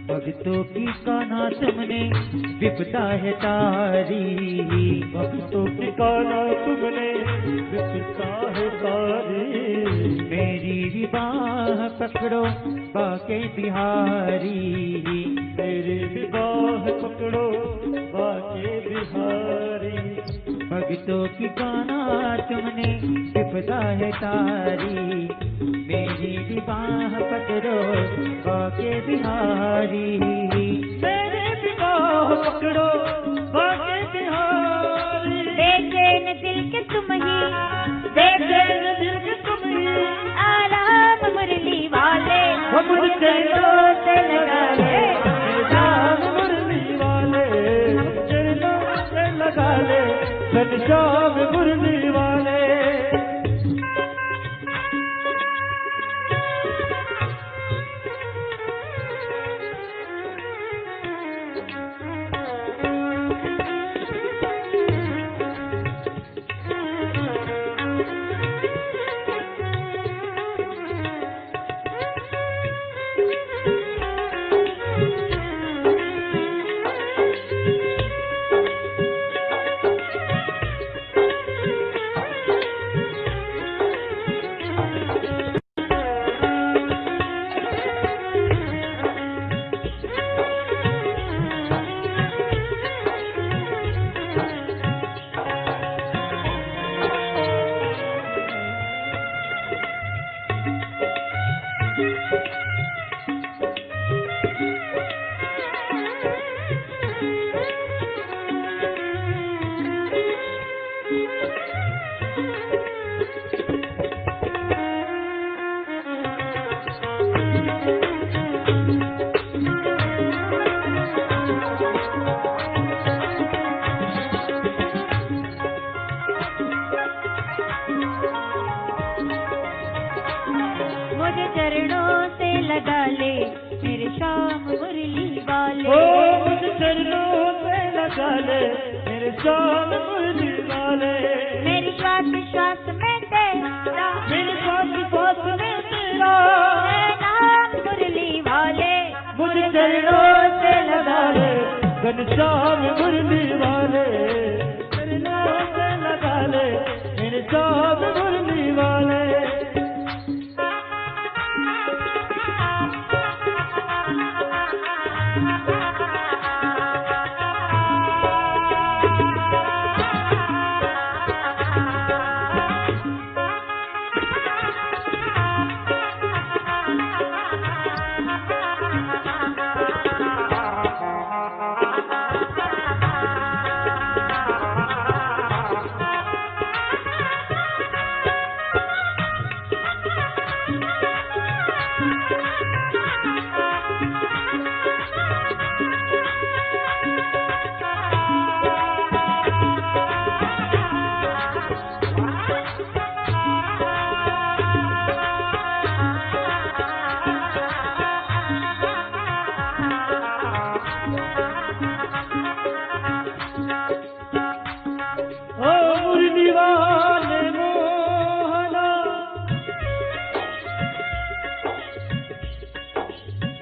भक्तों की काना तुमने विपदा है तारी, भक्तों की काना तुमने विपदा है तारी। मेरी भी बाह पकड़ो बाके बिहारी, मेरी भी बाह पकड़ो बाके बिहारी। भक्तों की काना तुमने विपदा है तारी, मेरी भी बाह पकड़ो बाके बिहारी। मेरे भी बाह पकड़ो बाके बिहारी। बेचैन दिल के तुम ही, बेचैन दिल के तुम ही, आराम मुरली वाले। मुझे चरणों से लगा ले श्याम मुरली वाले, चरणों से लगा ले घनश्याम मुरली वाले। मुझे चरणों से लगा ले मेरे श्याम मुरली वाले। ओ मुझे चरणों से लगा ले मेरे श्याम मुरली वाले। मेरी श्वास श्वास में तेरा, मेरे श्वास श्वास में तेरा नाम मुरली वाले। मुझे चरणों से लगा ले घनश्याम मुरली वाले। चरणों से लगा ले मेरे श्याम मुरली वाले।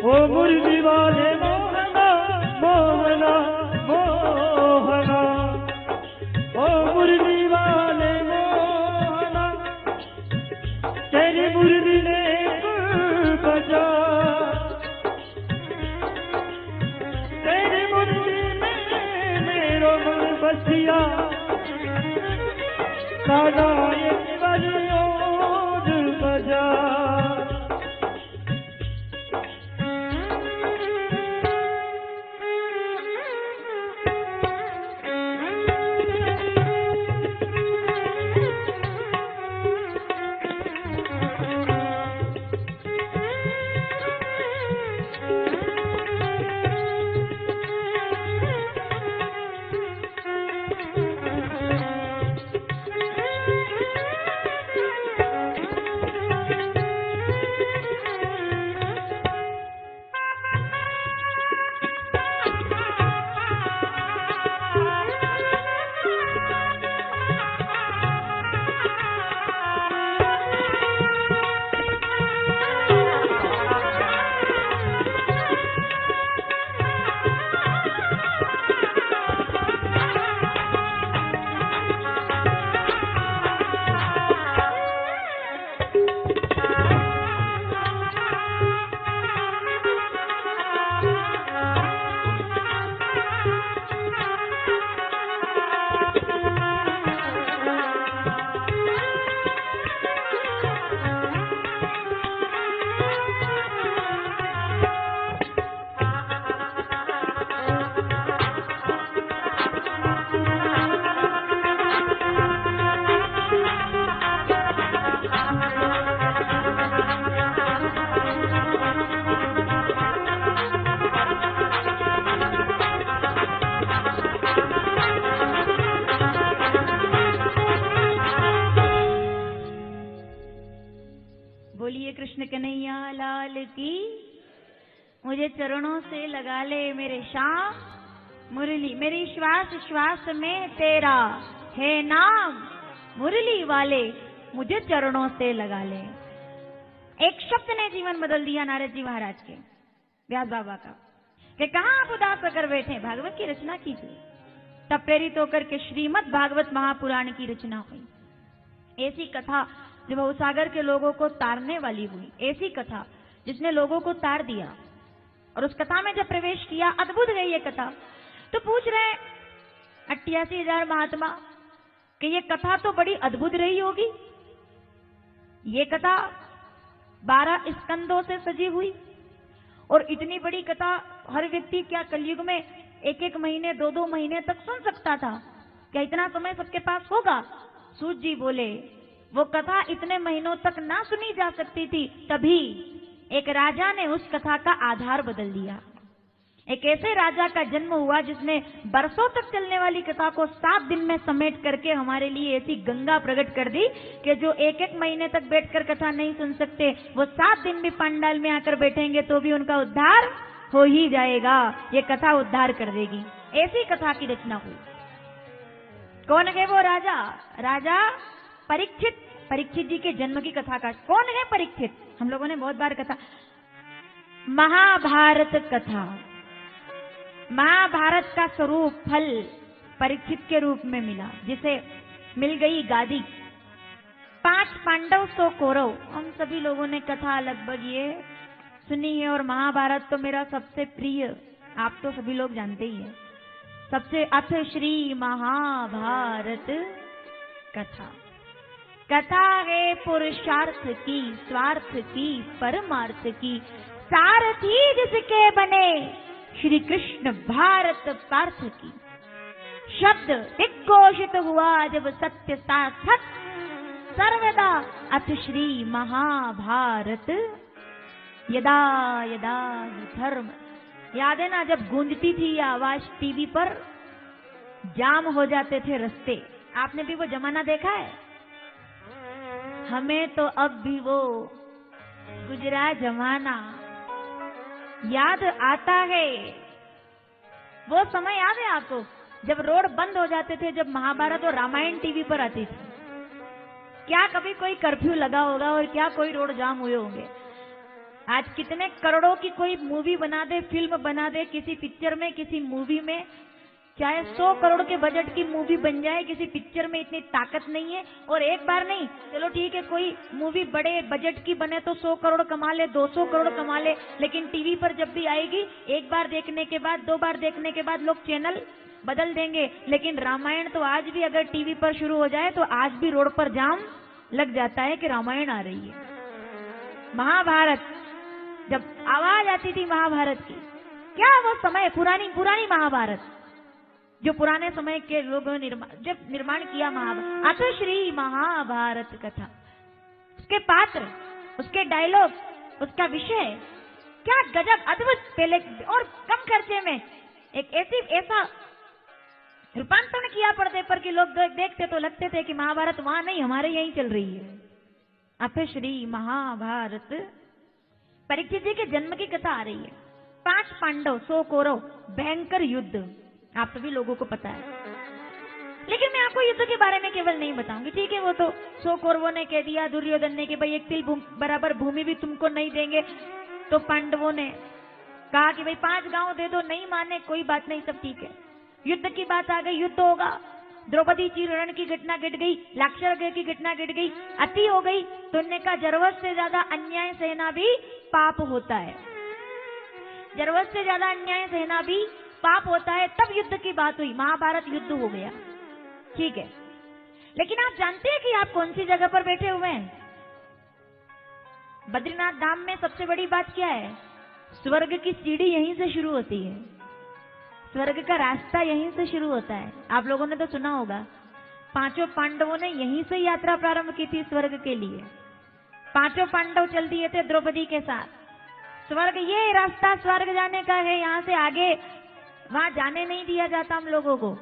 ओ मुरली वाले मोहना मोहना मोहना। ओ मुरली वाले मोहना तेरी मुरली ने बजा। तेरी मुरली में मेरो मन बसिया। दादा ये बलियों बजा। कृष्ण कन्हैया लाल की। मुझे चरणों से लगा ले मेरे श्याम मुरली, मेरी श्वास श्वास में तेरा है नाम, मुरली वाले मुझे चरणों से लगा ले। एक शब्द ने जीवन बदल दिया नारद जी महाराज के, व्यास बाबा का, कि कहाँ आप उदास होकर बैठे, भागवत की रचना की थी। तब प्रेरित होकर के श्रीमद् भागवत महापुराण की रचना हुई। ऐसी कथा जो भवसागर के लोगों को तारने वाली हुई, ऐसी कथा जिसने लोगों को तार दिया। और उस कथा में जब प्रवेश किया, अद्भुत है ये कथा। तो पूछ रहे 88,000 महात्मा कि ये कथा तो बड़ी अद्भुत रही होगी। ये कथा 12 स्कंदों से सजी हुई, और इतनी बड़ी कथा हर व्यक्ति क्या कलयुग में 1-1 महीने 2-2 महीने तक सुन सकता था? क्या इतना समय सबके पास होगा? सूत जी बोले वो कथा इतने महीनों तक ना सुनी जा सकती थी, तभी एक राजा ने उस कथा का आधार बदल दिया। एक ऐसे राजा का जन्म हुआ जिसने बरसों तक चलने वाली कथा को 7 दिन में समेट करके हमारे लिए ऐसी गंगा प्रकट कर दी कि जो 1-1 महीने तक बैठकर कथा नहीं सुन सकते, वो 7 दिन भी पंडाल में आकर बैठेंगे तो भी उनका उद्धार हो ही जाएगा। ये कथा उद्धार कर देगी। ऐसी कथा की रचना हुई। कौन है वो राजा? राजा परीक्षित। परीक्षित जी के जन्म की कथा का कौन है परीक्षित? हम लोगों ने बहुत बार कथा, महाभारत कथा। महाभारत का स्वरूप फल परीक्षित के रूप में मिला, जिसे मिल गई गादी। 5 पांडव 100 कौरव। हम सभी लोगों ने कथा लगभग ये सुनी है, और महाभारत तो मेरा सबसे प्रिय, आप तो सभी लोग जानते ही हैं, सबसे अथ श्री महाभारत कथा। कथा है पुरुषार्थ की, स्वार्थ की, परमार्थ की, सारथी जिसके बने श्री कृष्ण भारत पार्थ की। शब्द दिग्घोषित हुआ जब सत्य सार्थक, सर्वदा अथ श्री महाभारत यदा यदा धर्म। याद है ना, जब गूंजती थी ये आवाज टीवी पर, जाम हो जाते थे रास्ते। आपने भी वो जमाना देखा है? हमें तो अब भी वो गुजरा जमाना याद आता है। वो समय याद है आपको, जब रोड बंद हो जाते थे, जब महाभारत और रामायण टीवी पर आती थी? क्या कभी कोई कर्फ्यू लगा होगा और क्या कोई रोड जाम हुए होंगे? आज कितने करोड़ों की कोई मूवी बना दे, फिल्म बना दे, किसी पिक्चर में, किसी मूवी में, चाहे 100 करोड़ के बजट की मूवी बन जाए, किसी पिक्चर में इतनी ताकत नहीं है। और एक बार नहीं, चलो ठीक है, कोई मूवी बड़े बजट की बने तो 100 करोड़ कमा ले, 200 करोड़ कमा ले, लेकिन टीवी पर जब भी आएगी, एक बार देखने के बाद, 2 बार देखने के बाद लोग चैनल बदल देंगे। लेकिन रामायण तो आज भी अगर टीवी पर शुरू हो जाए तो आज भी रोड पर जाम लग जाता है कि रामायण आ रही है। महाभारत जब आवाज आती थी महाभारत की, क्या वो समय, पुरानी महाभारत, जो पुराने समय के लोगों ने जब निर्माण किया महाभारत, अथ श्री महाभारत कथा, उसके पात्र, उसके डायलॉग, उसका विषय, क्या गजब अद्भुत। पहले और कम खर्चे में एक ऐसा रूपांतरण किया पर्दे पर कि लोग देखते तो लगते थे कि महाभारत वहां नहीं, हमारे यहीं चल रही है। अथ श्री महाभारत। परीक्षित जी के जन्म की कथा आ रही है। 5 पांडव 100 कौरव, भयंकर युद्ध, आप सभी लोगों को पता है। लेकिन मैं आपको युद्ध के बारे में केवल नहीं बताऊंगी, ठीक है? वो तो 100 कौरवों ने कह दिया दुर्योधन ने कि भाई 1 तिल बराबर भूमि भी तुमको नहीं देंगे। तो पांडवों ने कहा कि भाई 5 गांव दे दो, नहीं माने, कोई बात नहीं, सब ठीक है। युद्ध की बात आ गई, युद्ध होगा। द्रौपदी चीरण की घटना घट गई, लाक्षागृह की घटना घट गई, अति हो गई। तो उन्होंने कहा जरूरत से ज्यादा अन्याय सहना भी पाप होता है, जरूरत से ज्यादा अन्याय सहना भी पाप होता है। तब युद्ध की बात हुई, महाभारत युद्ध हो गया, ठीक है। लेकिन आप जानते हैं कि आप कौन सी जगह पर बैठे हुए हैं? बद्रीनाथ धाम में सबसे बड़ी बात क्या है? स्वर्ग की सीढ़ी यहीं से शुरू होती है, स्वर्ग का रास्ता यहीं से शुरू होता है। आप लोगों ने तो सुना होगा, 5 पांडवों ने यहीं से यात्रा प्रारंभ की थी स्वर्ग के लिए। 5 पांडव चल दिए थे द्रौपदी के साथ। स्वर्ग, ये रास्ता स्वर्ग जाने का है, यहाँ से आगे वहां जाने नहीं दिया जाता हम लोगों को।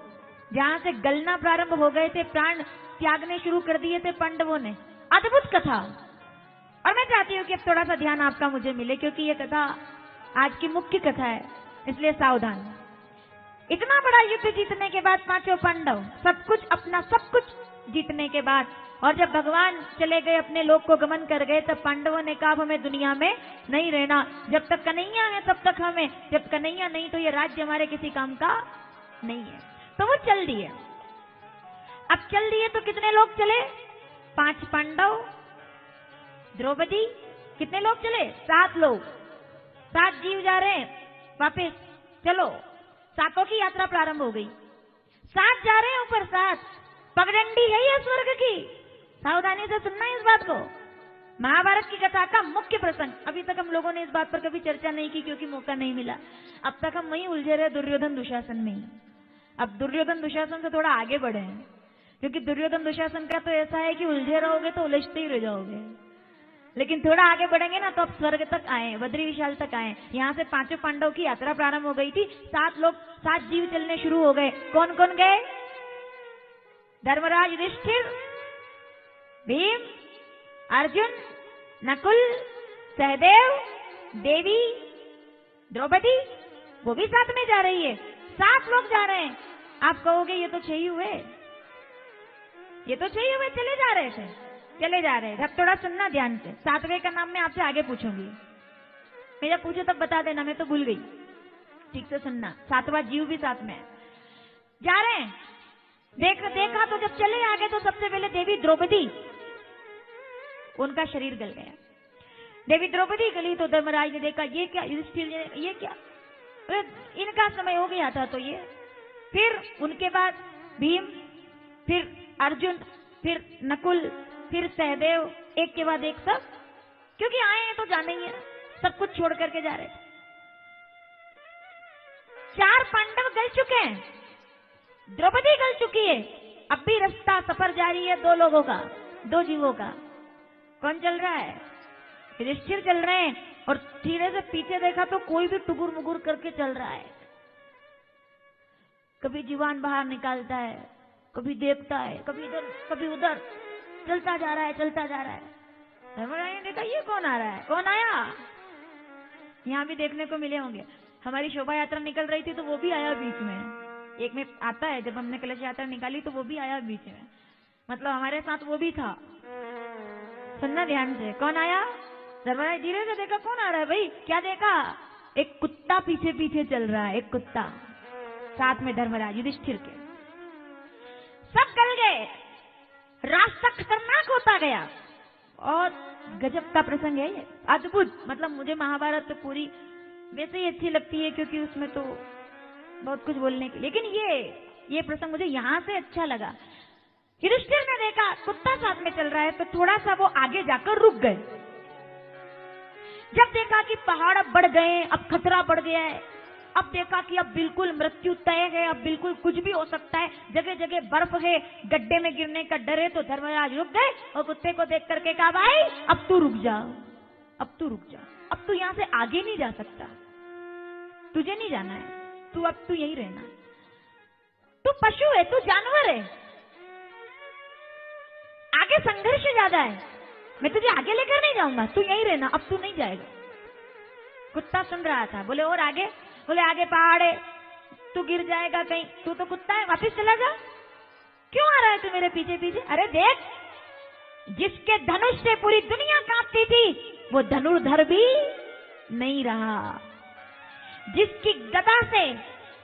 जहां से गलना प्रारंभ हो गए थे, प्राण त्यागने शुरू कर दिए थे पांडवों ने। अद्भुत कथा, और मैं चाहती हूँ कि अब थोड़ा सा ध्यान आपका मुझे मिले, क्योंकि ये कथा आज की मुख्य कथा है, इसलिए सावधान। इतना बड़ा युद्ध जीतने के बाद पांचों पांडव सब कुछ अपना सब कुछ जीतने के बाद, और जब भगवान चले गए अपने लोक को गमन कर गए, तब पांडवों ने कहा हमें दुनिया में नहीं रहना, जब तक कन्हैया है तब तक हमें, जब कन्हैया नहीं तो ये राज्य हमारे किसी काम का नहीं है। तो वो चल दिए। अब चल दिए तो कितने लोग चले? 5 पांडव, द्रौपदी, कितने लोग चले? 7 लोग, 7 जीव जा रहे हैं वापिस। चलो, 7 की यात्रा प्रारंभ हो गई। 7 जा रहे हैं ऊपर, 7 पगडंडी है ये स्वर्ग की। सावधानी से सुनना इस बात को। महाभारत की कथा का मुख्य प्रसंग। अभी तक हम लोगों ने इस बात पर कभी चर्चा नहीं की, क्योंकि मौका नहीं मिला। अब तक हम वहीं उलझे रहे, दुर्योधन दुशासन में ही। अब दुर्योधन दुशासन से थोड़ा आगे बढ़े हैं, क्योंकि दुर्योधन दुशासन का तो ऐसा है कि उलझे रहोगे तो उलझते ही रह जाओगे। लेकिन थोड़ा आगे बढ़ेंगे ना तो अब स्वर्ग तक आए, बद्री विशाल तक आए। यहाँ से 5 पांडव की यात्रा प्रारंभ हो गई थी। 7 लोग, 7 जीव चलने शुरू हो गए। कौन कौन गए? धर्मराज युधिष्ठिर, भीम, अर्जुन, नकुल, सहदेव, देवी, द्रौपदी, वो भी साथ में जा रही है। 7 लोग जा रहे हैं। आप कहोगे ये तो 6 ही हुए, ये तो 6 ही हुए, चले जा रहे थे, चले जा रहे हैं। अब थोड़ा सुनना ध्यान से। 7वें का नाम मैं आपसे आगे पूछूंगी, मैं जब पूछो तब बता देना, मैं तो भूल गई। ठीक से सुनना। 7वां जीव भी साथ में है। जा रहे हैं, देखा तो जब चले आगे तो सबसे पहले देवी द्रौपदी, उनका शरीर गल गया। देवी द्रौपदी गली तो धर्मराज ने देखा ये क्या, युधिष्ठिर ये क्या, इनका समय हो गया था तो ये। फिर उनके बाद भीम, फिर अर्जुन, फिर नकुल, फिर सहदेव, एक के बाद एक सब, क्योंकि आए हैं तो जाने ही है, सब कुछ छोड़ करके जा रहे थे। 4 पांडव गल चुके हैं, द्रौपदी गल चुकी है। अब भी रास्ता सफर जारी है 2 लोगों का, 2 जीवों का। कौन चल रहा है? युधिष्ठिर चल रहे हैं। और धीरे से पीछे देखा तो कोई भी टुगुर मुगुर करके चल रहा है। कभी जीवान बाहर निकालता है, कभी देखता है, कभी इधर कभी उधर, चलता जा रहा है, चलता जा रहा है। धर्मराज ने देखा ये कौन आ रहा है, कौन आया? यहाँ भी देखने को मिले होंगे। हमारी शोभा यात्रा निकल रही थी तो वो भी आया बीच में। एक में आता है, जब हमने कलश यात्रा निकाली तो वो भी आया बीच में, मतलब हमारे साथ वो भी था। सुनना ध्यान से। कौन आया? धर्मराज धीरे से देखा, कौन आ रहा है भाई? क्या देखा? एक कुत्ता पीछे पीछे चल रहा है, एक कुत्ता साथ में धर्मराज युधिष्ठिर के। सब गल गए, रास्ता खतरनाक होता गया। और गजब का प्रसंग है ये, अद्भुत। मतलब मुझे महाभारत तो पूरी वैसे ही अच्छी लगती है, क्योंकि उसमें तो बहुत कुछ बोलने की, लेकिन ये प्रसंग मुझे यहां से अच्छा लगा। युधिष्ठिर ने देखा कुत्ता साथ में चल रहा है तो थोड़ा सा वो आगे जाकर रुक गए। जब देखा कि पहाड़ अब बढ़ गए, अब खतरा बढ़ गया है, अब देखा कि अब बिल्कुल मृत्यु तय है, अब बिल्कुल कुछ भी हो सकता है, जगह जगह बर्फ है, गड्ढे में गिरने का डर है, तो धर्मराज रुक गए और कुत्ते को देख करके कहा भाई अब तू रुक जा, अब तू रुक जा, अब तू यहाँ से आगे नहीं जा सकता, तुझे नहीं जाना है, तू अब तू यहीं रहना। तू पशु है, तू जानवर है, आगे संघर्ष ज्यादा है, मैं तुझे आगे लेकर नहीं जाऊंगा, तू यहीं रहना, अब तू नहीं जाएगा। कुत्ता सुन रहा था। बोले और आगे? बोले आगे पहाड़ है, तू गिर जाएगा कहीं, तू तो कुत्ता है, वापिस चला जा। क्यों आ रहा है तू मेरे पीछे पीछे? अरे देख, जिसके धनुष से पूरी दुनिया कांपती थी वो धनुर्धर भी नहीं रहा, जिसकी गदा से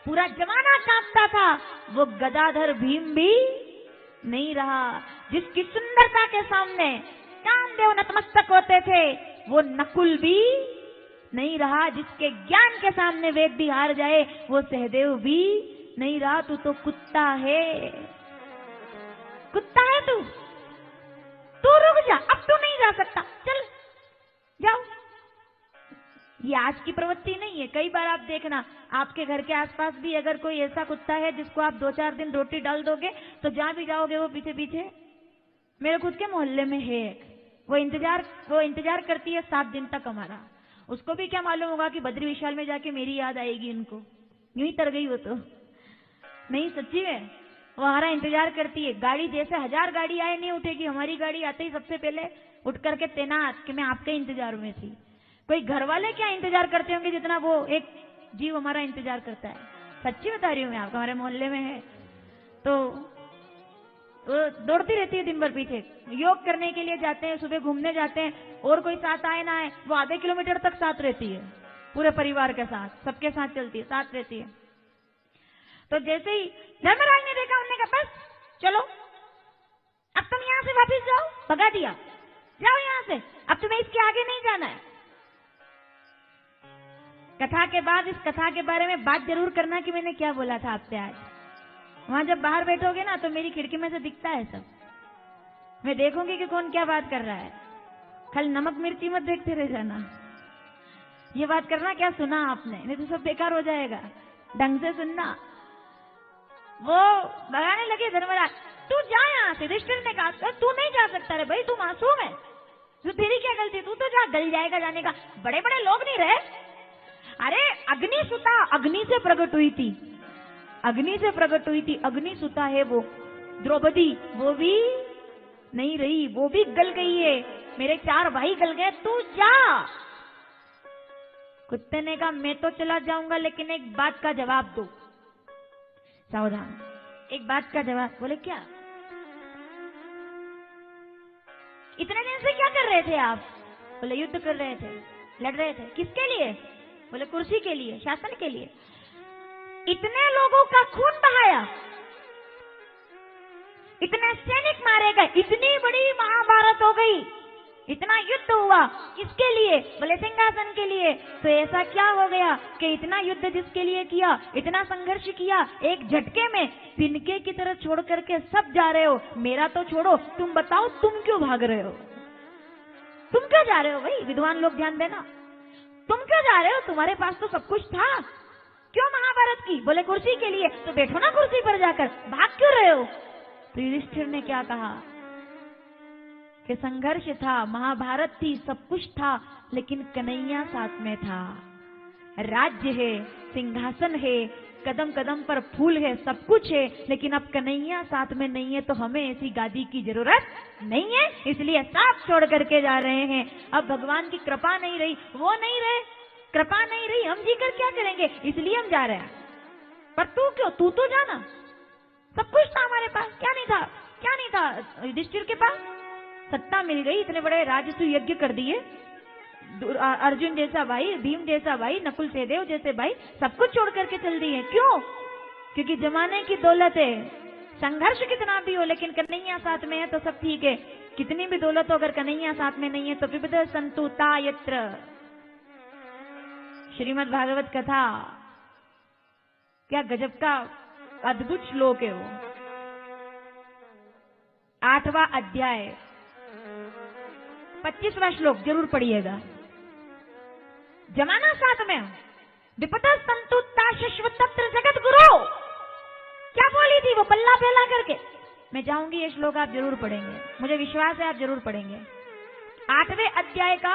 पूरा जमाना कांपता था वो गदाधर भीम भी नहीं रहा, जिसकी सुंदरता के सामने कामदेव नतमस्तक होते थे वो नकुल भी नहीं रहा, जिसके ज्ञान के सामने वेद भी हार जाए वो सहदेव भी नहीं रहा। तू तो कुत्ता है, कुत्ता है तू, तू रुक जा, अब तू नहीं जा सकता, चल जाओ। ये आज की प्रवृत्ति नहीं है, कई बार आप देखना आपके घर के आसपास भी अगर कोई ऐसा कुत्ता है जिसको आप 2-4 दिन रोटी डाल दोगे तो जहां भी जाओगे वो पीछे पीछे। मेरे खुद के मोहल्ले में है एक, वो इंतजार करती है 7 दिन तक हमारा। उसको भी क्या मालूम होगा कि बद्री विशाल में जाके मेरी याद आएगी इनको, यूं ही तर गई वो तो। नहीं सच्ची में, वो हमारा इंतजार करती है। गाड़ी जैसे 1000 गाड़ी आए नहीं उठेगी, हमारी गाड़ी आते ही सबसे पहले उठ करके तैनात कि मैं आपके इंतजार में थी। कोई घर वाले क्या इंतजार करते होंगे जितना वो एक जीव हमारा इंतजार करता है। सच्ची बता रही हूँ मैं आपको, हमारे मोहल्ले में है तो वो दौड़ती रहती है दिन भर पीछे। योग करने के लिए जाते हैं, सुबह घूमने जाते हैं, और कोई साथ आए ना आए, वो आधे किलोमीटर तक साथ रहती है, पूरे परिवार के साथ, सबके साथ चलती है, साथ रहती है। तो जैसे ही धर्मराज ने देखा, उन्होंने कहा बस चलो अब तुम यहां से वापस जाओ, भगा दिया, जाओ यहां से, अब तुम्हें इसके आगे नहीं जाना है। कथा के बाद इस कथा के बारे में बात जरूर करना कि मैंने क्या बोला था आपसे आज। वहां जब बाहर बैठोगे ना तो मेरी खिड़की में से दिखता है सब, मैं देखूंगी कि कौन क्या बात कर रहा है। कल नमक मिर्ची मत देखते रह जाना, ये बात करना क्या सुना आपने, नहीं तो सब बेकार हो जाएगा, ढंग से सुनना। वो भगाने लगे धर्मराज, तू जा यहाँ से। युधिष्ठिर ने कहा तू नहीं जा सकता रे भाई, तू मासूम है, तू तेरी क्या गलती, तू तो जा, गल जाएगा जाने का, बड़े बड़े लोग नहीं रहे। अरे अग्निसुता अग्नि से प्रकट हुई थी, अग्नि से प्रकट हुई थी, अग्निसुता है वो द्रौपदी, वो भी नहीं रही, वो भी गल गई है, मेरे 4 भाई गल गए, तू जा। कुत्ते ने कहा मैं तो चला जाऊंगा, लेकिन एक बात का जवाब दो। सावधान, एक बात का जवाब। बोले क्या? इतने दिन से क्या कर रहे थे आप? बोले युद्ध कर रहे थे, लड़ रहे थे। किसके लिए? बोले कुर्सी के लिए, शासन के लिए। इतने लोगों का खून बहाया, इतने सैनिक मारे गए, इतनी बड़ी महाभारत हो गई, इतना युद्ध हुआ, किसके लिए? बोले सिंहासन के लिए। तो ऐसा क्या हो गया कि इतना युद्ध जिसके लिए किया, इतना संघर्ष किया, एक झटके में तिनके की तरह छोड़ करके सब जा रहे हो। मेरा तो छोड़ो, तुम बताओ तुम क्यों भाग रहे हो? तुम क्यों जा रहे हो भाई? विद्वान लोग ध्यान देना, तुम क्यों जा रहे हो? तुम्हारे पास तो सब कुछ था, क्यों महाभारत की? बोले कुर्सी के लिए। तो बैठो ना कुर्सी पर जाकर, भाग क्यों रहे हो? तो युधिष्ठिर ने क्या कहा कि संघर्ष था, महाभारत थी, सब कुछ था, लेकिन कन्हैया साथ में था। राज्य है, सिंहासन है, कदम कदम पर फूल है, सब कुछ है, लेकिन अब कन्हैया साथ में नहीं है, तो हमें ऐसी गादी की जरूरत नहीं है, इसलिए सब छोड़ करके जा रहे हैं। अब भगवान की कृपा नहीं रही, वो नहीं रहे, कृपा नहीं रही, हम जीकर क्या करेंगे, इसलिए हम जा रहे हैं। पर तू क्यों? तू तो जाना, सब कुछ था हमारे पास, क्या नहीं था? क्या नहीं था युधिष्ठिर के पास? सत्ता मिल गई, इतने बड़े राजसूय यज्ञ कर दिए, अर्जुन जैसा भाई, भीम जैसा भाई, नकुल सहदेव जैसे भाई, सब कुछ छोड़ करके चल दिए। क्यों? क्योंकि जमाने की दौलत है, संघर्ष कितना भी हो, लेकिन कन्हैया साथ में है तो सब ठीक है। कितनी भी दौलत हो, अगर कन्हैया साथ में नहीं है तो विविध संतुता यत्र। श्रीमद् भागवत कथा, क्या गजब का अद्भुत श्लोक है वो। 8वां अध्याय 25वां श्लोक जरूर पढ़िएगा। जमाना साथ में, विपदा संतुता शश्वतत्र जगत गुरु, क्या बोली थी वो पल्ला फैला करके? मैं चाहूंगी ये श्लोक आप जरूर पढ़ेंगे, मुझे विश्वास है आप जरूर पढ़ेंगे। 8वें अध्याय का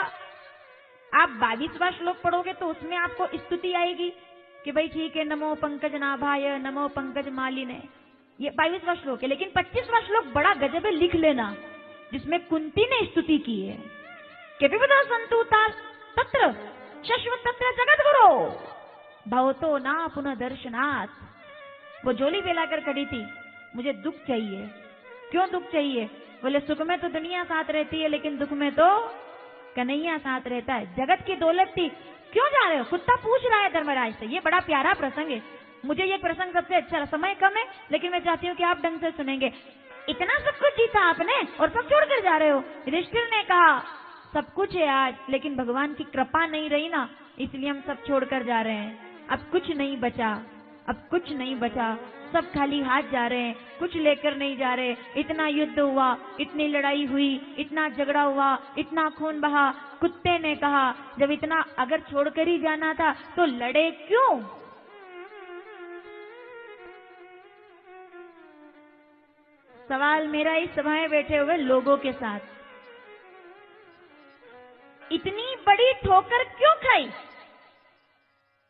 आप 22वां श्लोक पढ़ोगे तो उसमें आपको स्तुति आएगी कि भाई ठीक है, नमो पंकज नाभाय, नमो पंकज मालिने, ये 22वां श्लोक है। लेकिन 25वां श्लोक बड़ा गजब है, लिख लेना, जिसमें कुंती ने स्तुति की है कि विविधा संतुता तत्र शश्वत तत्र जगत गुरु भवतो ना पुनः दर्शनात्। वो झोली फैलाकर खड़ी थी, मुझे दुख चाहिए। क्यों दुख चाहिए? बोले सुख में तो दुनिया साथ रहती है, लेकिन दुख में तो कन्हैया साथ रहता है। जगत की दौलत थी, क्यों जा रहे हो? कुत्ता पूछ रहा है धर्मराज से। ये बड़ा प्यारा प्रसंग है, मुझे ये प्रसंग सबसे अच्छा, समय कम है लेकिन मैं चाहती हूँ कि आप ढंग से सुनेंगे। इतना सब कुछ जीता आपने और सब छोड़कर जा रहे हो। युधिष्ठिर ने कहा सब कुछ है आज, लेकिन भगवान की कृपा नहीं रही ना, इसलिए हम सब छोड़कर जा रहे हैं। अब कुछ नहीं बचा, अब कुछ नहीं बचा, सब खाली हाथ जा रहे हैं, कुछ लेकर नहीं जा रहे। इतना युद्ध हुआ, इतनी लड़ाई हुई, इतना झगड़ा हुआ, इतना खून बहा। कुत्ते ने कहा जब इतना अगर छोड़कर ही जाना था तो लड़े क्यों? सवाल मेरा इस सभा में बैठे हुए लोगों के साथ, इतनी बड़ी ठोकर क्यों खाई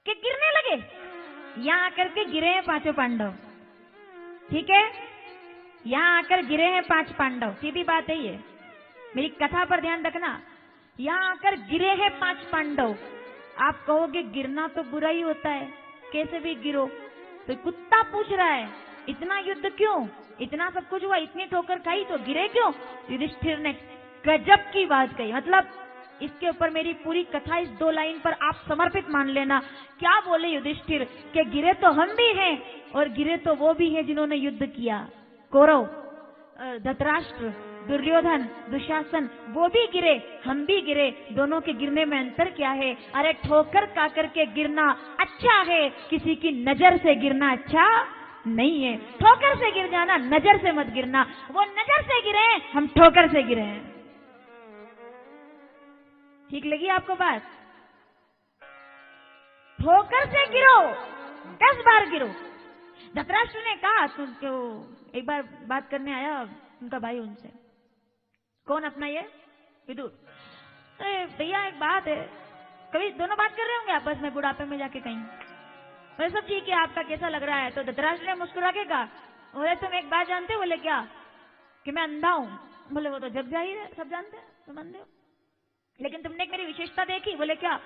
कि गिरने लगे? यहां आकर के गिरे हैं 5 पांडव, ठीक है, यहां आकर गिरे हैं 5 पांडव, सीधी बात है ये, मेरी कथा पर ध्यान रखना। यहां आकर गिरे हैं 5 पांडव। आप कहोगे गिरना तो बुरा ही होता है, कैसे भी गिरो। तो कुत्ता पूछ रहा है इतना युद्ध क्यों, इतना सब कुछ हुआ, इतनी ठोकर खाई तो गिरे क्यों। युधिष्ठिर ने गजब की बात कही। मतलब इसके ऊपर मेरी पूरी कथा इस 2 लाइन पर आप समर्पित मान लेना। क्या बोले युधिष्ठिर कि गिरे तो हम भी हैं और गिरे तो वो भी हैं जिन्होंने युद्ध किया। कौरव, धृतराष्ट्र, दुर्योधन, दुशासन, वो भी गिरे, हम भी गिरे, दोनों के गिरने में अंतर क्या है। अरे ठोकर खा करके गिरना अच्छा है, किसी की नजर से गिरना अच्छा नहीं है। ठोकर से गिर जाना, नजर से मत गिरना। वो नजर से गिरे, हम ठोकर से गिरे हैं। ठीक लगी आपको बात? ठोकर से गिरो, 10 बार गिरो। धृतराष्ट्र ने कहा, तुमको एक बार बात करने आया उनका भाई उनसे, कौन अपना ये विदुर, भैया एक बात है, कभी दोनों बात कर रहे होंगे आपस में बुढ़ापे में जाके कहीं, बोले सब ठीक है, आपका कैसा लग रहा है। तो धृतराष्ट्र ने मुस्कुरा के कहा, बोले तुम एक बात जानते हो? बोले क्या? कि मैं अंधा हूं। बोले वो तो जग जाहिर है, सब जानते हैं, तुम अंधे हो, लेकिन तुमने एक मेरी विशेषता देखी। बोले क्या?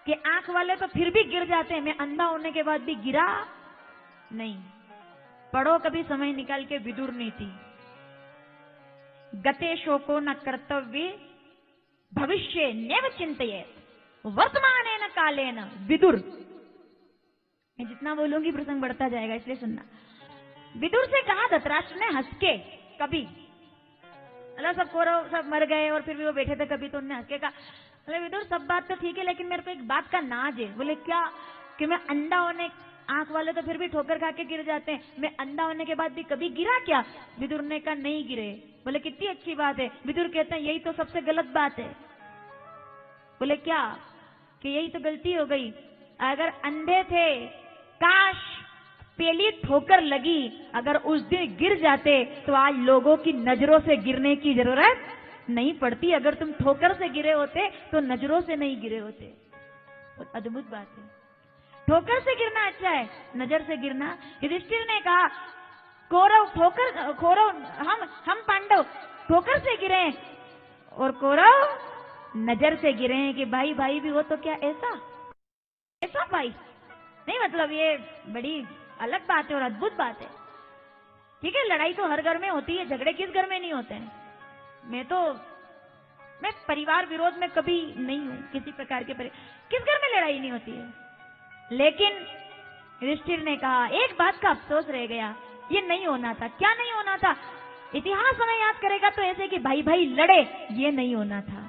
कि आंख वाले तो फिर भी गिर जाते हैं, मैं अंधा होने के बाद भी गिरा नहीं। पढ़ो कभी समय निकाल के विदुर नीति। गते शोको न कर्तव्य भविष्य नैव चिंतयेत् वर्तमानेन कालेन विदुर। मैं जितना बोलूंगी प्रसंग बढ़ता जाएगा, इसलिए सुनना। विदुर से कहा धृतराष्ट्र ने हंस के, कभी मतलब सब कौरव सब मर गए और फिर भी वो बैठे थे, कभी तो उन्होंने हंस के कहा, बोले विदुर सब बात तो ठीक है, लेकिन मेरे को एक बात का नाज है। बोले क्या? कि मैं अंधा होने, आंख वाले तो फिर भी ठोकर खा के गिर जाते हैं, मैं अंधा होने के बाद भी कभी गिरा क्या? विदुर ने कहा नहीं गिरे। बोले कितनी अच्छी बात है। विदुर कहते हैं यही तो सबसे गलत बात है। बोले क्या? कि यही तो गलती हो गई, अगर अंधे थे, काश पहली ठोकर लगी, अगर उस दिन गिर जाते तो आज लोगों की नजरों से गिरने की जरूरत नहीं पड़ती। अगर तुम ठोकर से गिरे होते तो नजरों से नहीं गिरे होते। तो अद्भुत बात है, ठोकर से गिरना अच्छा है, नजर से गिरना। युधिष्ठिर ने कहा कौरव ठोकर, कौरव हम पांडव ठोकर से गिरे और कौरव नजर से गिरे हैं कि भाई भाई भी हो तो क्या ऐसा भाई नहीं। मतलब ये बड़ी अलग बात है और अद्भुत बात है। ठीक है, लड़ाई तो हर घर में होती है, झगड़े किस घर में नहीं होते हैं। मैं परिवार विरोध में कभी नहीं हूं, किसी प्रकार के किस घर में लड़ाई नहीं होती है। लेकिन युधिष्ठिर ने कहा एक बात का अफसोस रह गया, ये नहीं होना था। क्या नहीं होना था? इतिहास हमें याद करेगा तो ऐसे कि भाई भाई लड़े, ये नहीं होना था।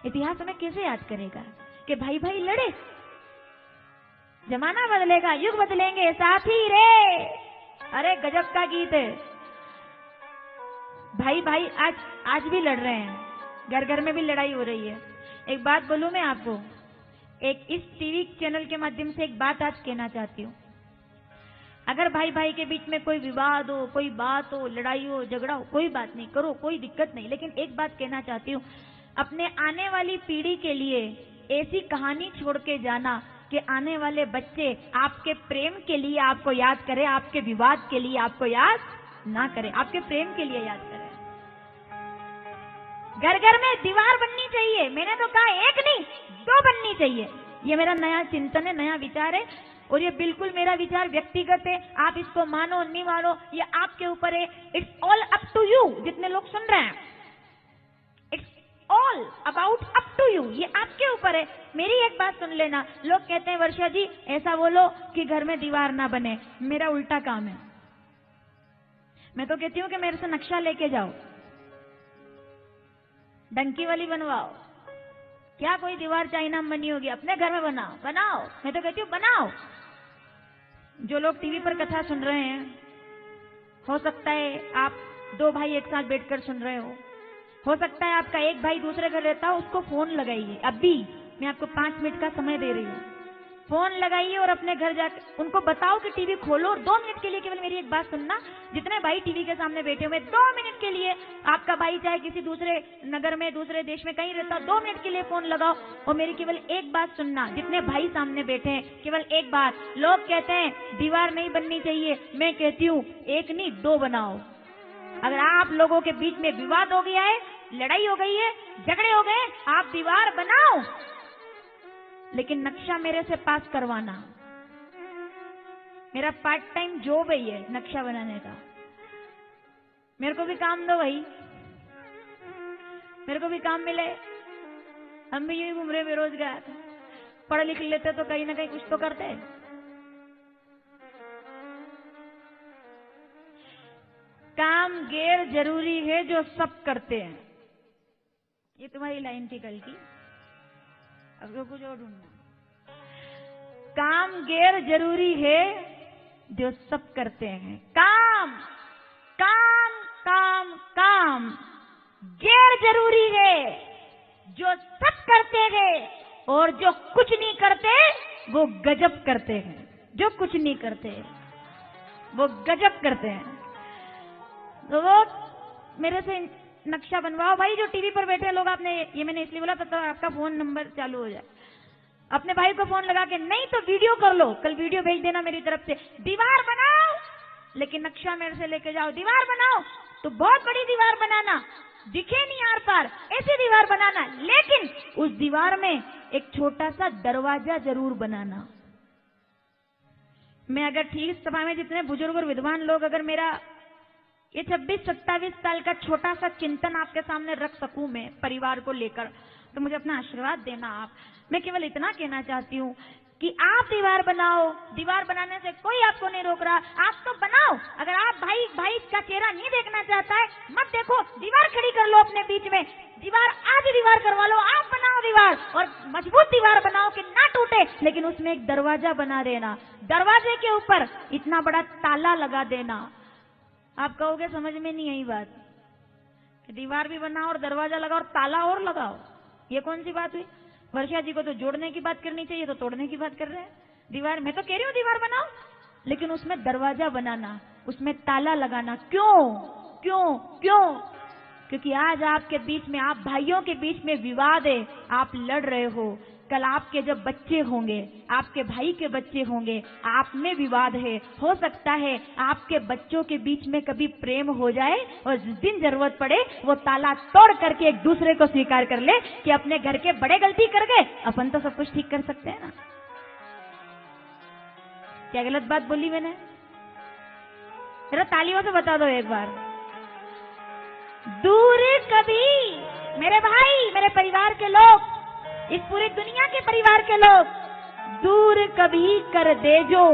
इतिहास हमें कैसे याद करेगा कि भाई भाई लड़े? जमाना बदलेगा, युग बदलेंगे, साथी रे। अरे गजब का गीत है। भाई भाई आज भी लड़ रहे हैं, घर घर में भी लड़ाई हो रही है। एक बात बोलूं मैं आपको, एक इस टीवी चैनल के माध्यम से एक बात आज कहना चाहती हूँ। अगर भाई भाई के बीच में कोई विवाद हो, कोई बात हो, लड़ाई हो, झगड़ा हो, कोई बात नहीं, करो, कोई दिक्कत नहीं। लेकिन एक बात कहना चाहती हूँ, अपने आने वाली पीढ़ी के लिए ऐसी कहानी छोड़ के जाना कि आने वाले बच्चे आपके प्रेम के लिए आपको याद करें, आपके विवाद के लिए आपको याद ना करें, आपके प्रेम के लिए याद करें। घर घर में दीवार बननी चाहिए, मैंने तो कहा एक नहीं 2 बननी चाहिए। ये मेरा नया चिंतन है, नया विचार है, और ये बिल्कुल मेरा विचार व्यक्तिगत है। आप इसको मानो नहीं मानो ये आपके ऊपर है। It's all up to you. जितने लोग सुन रहे हैं, it's all about up to you, ये आपके ऊपर है। मेरी एक बात सुन लेना, लोग कहते हैं वर्षा जी ऐसा बोलो कि घर में दीवार ना बने, मेरा उल्टा काम है। मैं तो कहती हूँ कि मेरे से नक्शा लेके जाओ, डंकी वाली बनवाओ। क्या कोई दीवार चाइना में बनी होगी? अपने घर में बनाओ। मैं तो कहती हूँ बनाओ। जो लोग टीवी पर कथा सुन रहे हैं, हो सकता है आप 2 भाई एक साथ बैठकर सुन रहे हो सकता है आपका एक भाई दूसरे घर रहता हो, उसको फोन लगाइए। अभी मैं आपको 5 मिनट का समय दे रही हूँ, फोन लगाइए और अपने घर जाकर उनको बताओ कि टीवी खोलो और 2 मिनट के लिए केवल मेरी एक बात सुनना। जितने भाई टीवी के सामने बैठे हुए 2 मिनट के लिए, आपका भाई चाहे किसी दूसरे नगर में, दूसरे देश में कहीं रहता, 2 मिनट के लिए फोन लगाओ और मेरी केवल एक बात सुनना। जितने भाई सामने बैठे हैं केवल एक बात। लोग कहते हैं दीवार नहीं बननी चाहिए, मैं कहती हूँ 1 नहीं 2 बनाओ। अगर आप लोगों के बीच में विवाद हो गया है, लड़ाई हो गई है, झगड़े हो गए, आप दीवार बनाओ, लेकिन नक्शा मेरे से पास करवाना। मेरा पार्ट टाइम जॉब है ये नक्शा बनाने का। मेरे को भी काम दो भाई, मेरे को भी काम मिले। हम भी यूं घूम रहे बेरोजगार, पढ़ लिख लेते तो कहीं ना कहीं कुछ तो करते। काम गैर जरूरी है जो सब करते हैं। ये तुम्हारी लाइन थी कल की, अब तो कुछ और ढूंढना। काम गैर जरूरी है जो सब करते हैं। काम काम काम काम गैर जरूरी है जो सब करते हैं, और जो कुछ नहीं करते वो गजब करते हैं। जो कुछ नहीं करते वो गजब करते हैं। तो वो मेरे से नक्शा बनवाओ भाई। जो टीवी पर बैठे लोग, आपने ये मैंने इसलिए बोला तो आपका फोन नंबर चालू हो जाए। अपने भाई को फोन लगा के, नहीं तो वीडियो कर लो, कल वीडियो भेज देना मेरी तरफ से। दीवार बनाओ, लेकिन नक्शा मेरे से लेके जाओ। दीवार बनाओ तो बहुत बड़ी दीवार बनाना, दिखे नहीं आर पार, ऐसी दीवार बनाना, लेकिन उस दीवार में एक छोटा सा दरवाजा जरूर बनाना। मैं अगर ठीक सभा में जितने बुजुर्ग और विद्वान लोग अगर मेरा ये 26-27 साल का छोटा सा चिंतन आपके सामने रख सकूं मैं परिवार को लेकर, तो मुझे अपना आशीर्वाद देना आप। मैं केवल इतना कहना चाहती हूँ कि आप दीवार बनाओ। दीवार बनाने से कोई आपको नहीं रोक रहा, आप तो बनाओ। अगर आप भाई का चेहरा नहीं देखना चाहता है, मत देखो, दीवार खड़ी कर लो अपने बीच में। दीवार आज दीवार करवा लो, आप बनाओ दीवार, और मजबूत दीवार बनाओ कि ना टूटे, लेकिन उसमें एक दरवाजा बना देना। दरवाजे के ऊपर इतना बड़ा ताला लगा देना। आप कहोगे समझ में नहीं आई बात, दीवार भी बनाओ और दरवाजा लगाओ और ताला और लगाओ, ये कौन सी बात हुई? वर्षा जी को तो जोड़ने की बात करनी चाहिए, तो तोड़ने की बात कर रहे हैं। दीवार, मैं तो कह रही हूँ दीवार बनाओ, लेकिन उसमें दरवाजा बनाना, उसमें ताला लगाना। क्यों क्यों क्यों? क्योंकि आज आपके बीच में, आप भाइयों के बीच में विवाद है, आप लड़ रहे हो। कल आपके जब बच्चे होंगे, आपके भाई के बच्चे होंगे, आप में विवाद है। हो सकता है आपके बच्चों के बीच में कभी प्रेम हो जाए और जिस दिन जरूरत पड़े वो ताला तोड़ करके एक दूसरे को स्वीकार कर ले कि अपने घर के बड़े गलती कर गए, अपन तो सब कुछ ठीक कर सकते हैं ना। क्या गलत बात बोली मैंने? जरा तालियों से बता दो एक बार। दूर कभी, मेरे भाई, मेरे परिवार के लोग, इस पूरी दुनिया के परिवार के लोग, दूर कभी कर दे जो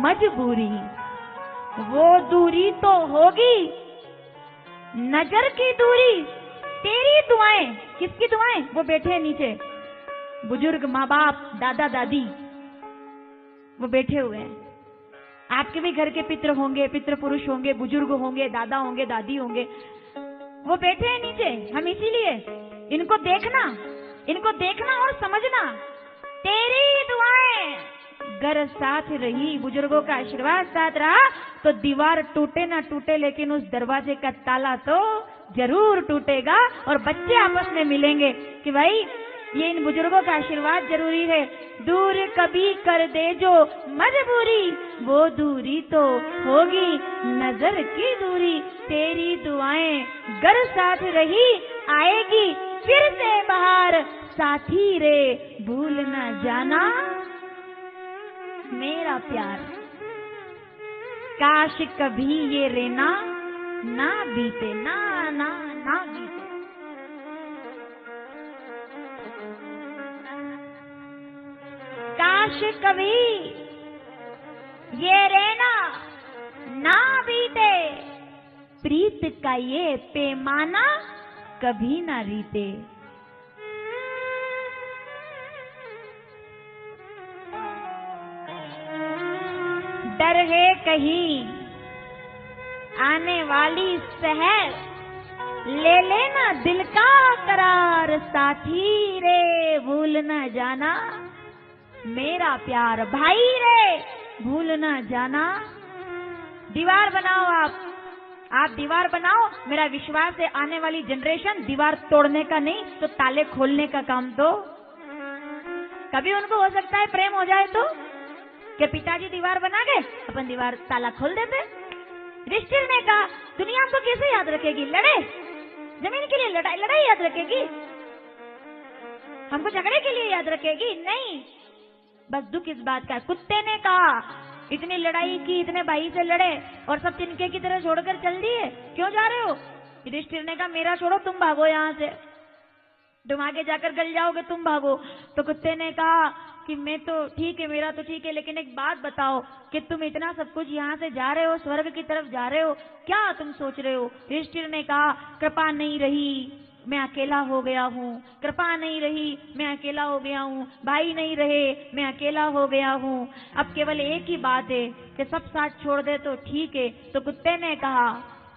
मजबूरी, वो दूरी तो होगी नजर की दूरी। तेरी दुआएं, किसकी दुआएं? वो बैठे हैं नीचे, बुजुर्ग, माँ बाप, दादा दादी, वो बैठे हुए हैं। आपके भी घर के पितृ होंगे, पितृ पुरुष होंगे, बुजुर्ग होंगे, दादा होंगे, दादी होंगे, वो बैठे हैं नीचे। हम इसीलिए इनको देखना और समझना। तेरी दुआएं गर साथ रही, बुजुर्गों का आशीर्वाद साथ रहा, तो दीवार टूटे ना टूटे, लेकिन उस दरवाजे का ताला तो जरूर टूटेगा और बच्चे आपस में मिलेंगे कि भाई ये इन बुजुर्गों का आशीर्वाद जरूरी है। दूर कभी कर दे जो मजबूरी, वो दूरी तो होगी नजर की दूरी। तेरी दुआएं गर साथ रही, आएगी फिर से बहार, साथी रे भूल न जाना मेरा प्यार। काश कभी ये रेना ना बीते, ना ना ना बीते। काश कभी ये रेना ना बीते, प्रीत का ये पैमाना कभी ना रीते। डर है कहीं आने वाली सहर, ले लेना दिल का करार, साथी रे भूल न जाना मेरा प्यार भाई रे भूल न जाना। दीवार बनाओ आप दीवार बनाओ। मेरा विश्वास है आने वाली जनरेशन दीवार तोड़ने का नहीं तो ताले खोलने का काम दो। कभी उनको हो सकता है प्रेम हो जाए तो कि पिताजी दीवार बना गए अपन दीवार ताला खोल देते। युधिष्ठिर ने कहा दुनिया हमको कैसे याद रखेगी? लड़े जमीन के लिए लड़ाई याद रखेगी? हमको झगड़े के लिए याद रखेगी? नहीं। बस दुख इस बात का। कुत्ते ने कहा इतनी लड़ाई की, इतने भाई से लड़े और सब तिनके की तरह छोड़कर चल दिए, क्यों जा रहे हो? युधिष्ठिर ने कहा मेरा छोड़ो, तुम भागो यहाँ से, तुम आगे जाकर गल जाओगे, तुम भागो। तो कुत्ते ने कहा कि मैं तो ठीक है, मेरा तो ठीक है, लेकिन एक बात बताओ कि तुम इतना सब कुछ यहाँ से जा रहे हो, स्वर्ग की तरफ जा रहे हो, क्या तुम सोच रहे हो? युधिष्ठिर ने कहा कृपा नहीं रही, मैं अकेला हो गया हूँ। कृपा नहीं रही, मैं अकेला हो गया हूँ। भाई नहीं रहे, मैं अकेला हो गया हूँ। अब केवल एक ही बात है कि सब साथ छोड़ दे तो ठीक है। तो कुत्ते ने कहा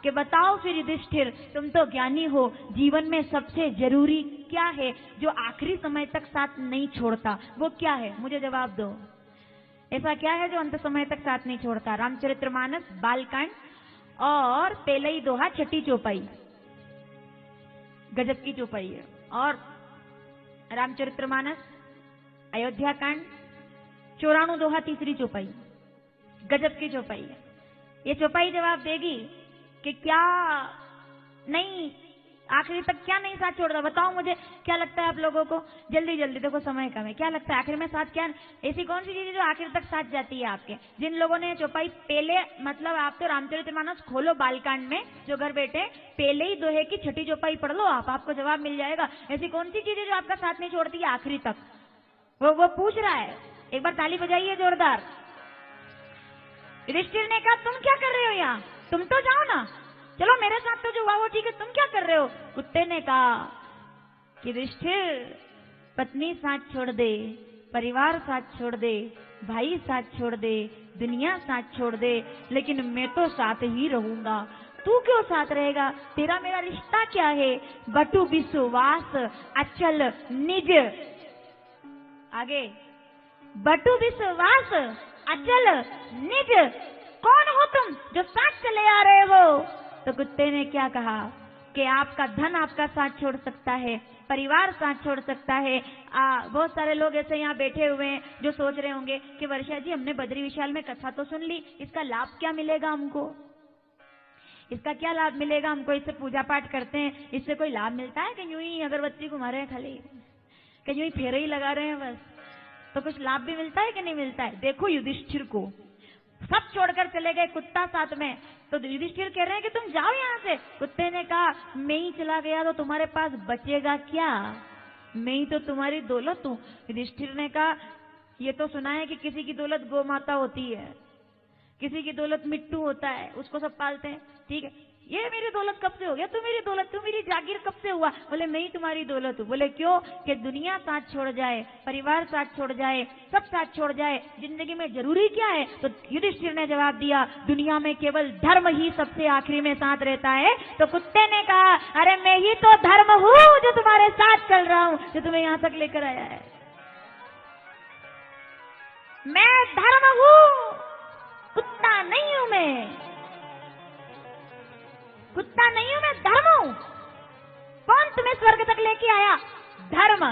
कि बताओ फिर युधिष्ठिर, तुम तो ज्ञानी हो, जीवन में सबसे जरूरी क्या है जो आखिरी समय तक साथ नहीं छोड़ता? वो क्या है? मुझे जवाब दो। ऐसा क्या है जो अंत समय तक साथ नहीं छोड़ता? रामचरितमानस बालकांड और तेलई दोहा छठी चौपाई, गजब की चौपाई है। और रामचरितमानस अयोध्या कांड 94 दोहा तीसरी चौपाई, गजब की चौपाई है। ये चौपाई जवाब देगी कि क्या नहीं, आखिरी तक क्या नहीं साथ छोड़ता। बताओ मुझे, क्या लगता है आप लोगों को? जल्दी जल्दी, देखो समय कम है। क्या लगता है आखिर में साथ क्या, ऐसी कौन सी चीज है जो आखिर तक साथ जाती है आपके? जिन लोगों ने चौपाई पहले, मतलब आप तो रामचरितमानस खोलो बालकांड में, जो घर बैठे पहले ही दोहे की छठी चौपाई पढ़ लो, आपको जवाब मिल जाएगा। ऐसी कौन सी चीज है जो आपका साथ नहीं छोड़ती है आखिरी तक? वो पूछ रहा है। एक बार ताली बजाइए जोरदार। युधिष्ठिर ने कहा तुम क्या कर रहे हो यहाँ? तुम तो जाओ ना, चलो मेरे साथ तो जो हुआ वो ठीक है, तुम क्या कर रहे हो? कुत्ते ने कहा कि युधिष्ठिर, पत्नी साथ छोड़ दे, परिवार साथ छोड़ दे, भाई साथ छोड़ दे, दुनिया साथ छोड़ दे, लेकिन मैं तो साथ ही रहूंगा। तू क्यों साथ रहेगा? तेरा मेरा रिश्ता क्या है? बटु विश्वास अचल निज, आगे, बटु विश्वास अचल निज, कौन हो तुम जो साथ चले आ रहे हो? तो कुत्ते ने क्या कहा कि आपका धन आपका साथ छोड़ सकता है, परिवार साथ छोड़ सकता है। बहुत सारे लोग ऐसे यहाँ बैठे हुए हैं जो सोच रहे होंगे कि वर्षा जी हमने बद्री विशाल में कथा तो सुन ली, इसका लाभ क्या मिलेगा हमको? इसका क्या लाभ मिलेगा हमको? इससे पूजा पाठ करते हैं, इससे कोई लाभ मिलता है? कि यूं ही अगरबत्ती घुमा रहे हैं खाली, कि यूं ही फेरे ही लगा रहे हैं बस, तो कुछ लाभ भी मिलता है कि नहीं मिलता है? देखो युधिष्ठिर को सब छोड़कर चले गए, कुत्ता साथ में। तो युधिष्ठिर कह रहे हैं कि तुम जाओ यहाँ से। कुत्ते ने कहा मैं ही चला गया तो तुम्हारे पास बचेगा क्या? मैं ही तो तुम्हारी दौलत हूँ। युधिष्ठिर ने कहा ये तो सुना है कि किसी की दौलत गौ माता होती है, किसी की दौलत मिट्टू होता है, उसको सब पालते हैं, ठीक है। ये मेरी दौलत कब से हो गया? तू मेरी दौलत, तू मेरी जागीर कब से हुआ? बोले मैं ही तुम्हारी दौलत हूँ। बोले क्यों? कि दुनिया साथ छोड़ जाए, परिवार साथ छोड़ जाए, सब साथ छोड़ जाए, जिंदगी में जरूरी क्या है? तो युधिष्ठिर ने जवाब दिया दुनिया में केवल धर्म ही सबसे आखिरी में साथ रहता है। तो कुत्ते ने कहा अरे मैं ही तो धर्म हूँ जो तुम्हारे साथ चल रहा हूँ, जो तुम्हें यहाँ तक लेकर आया है। मैं धर्म हूँ, कुत्ता नहीं हूं मैं, कुत्ता नहीं हूं मैं, धर्म हूं। कौन तुम्हें स्वर्ग तक लेके आया? धर्म।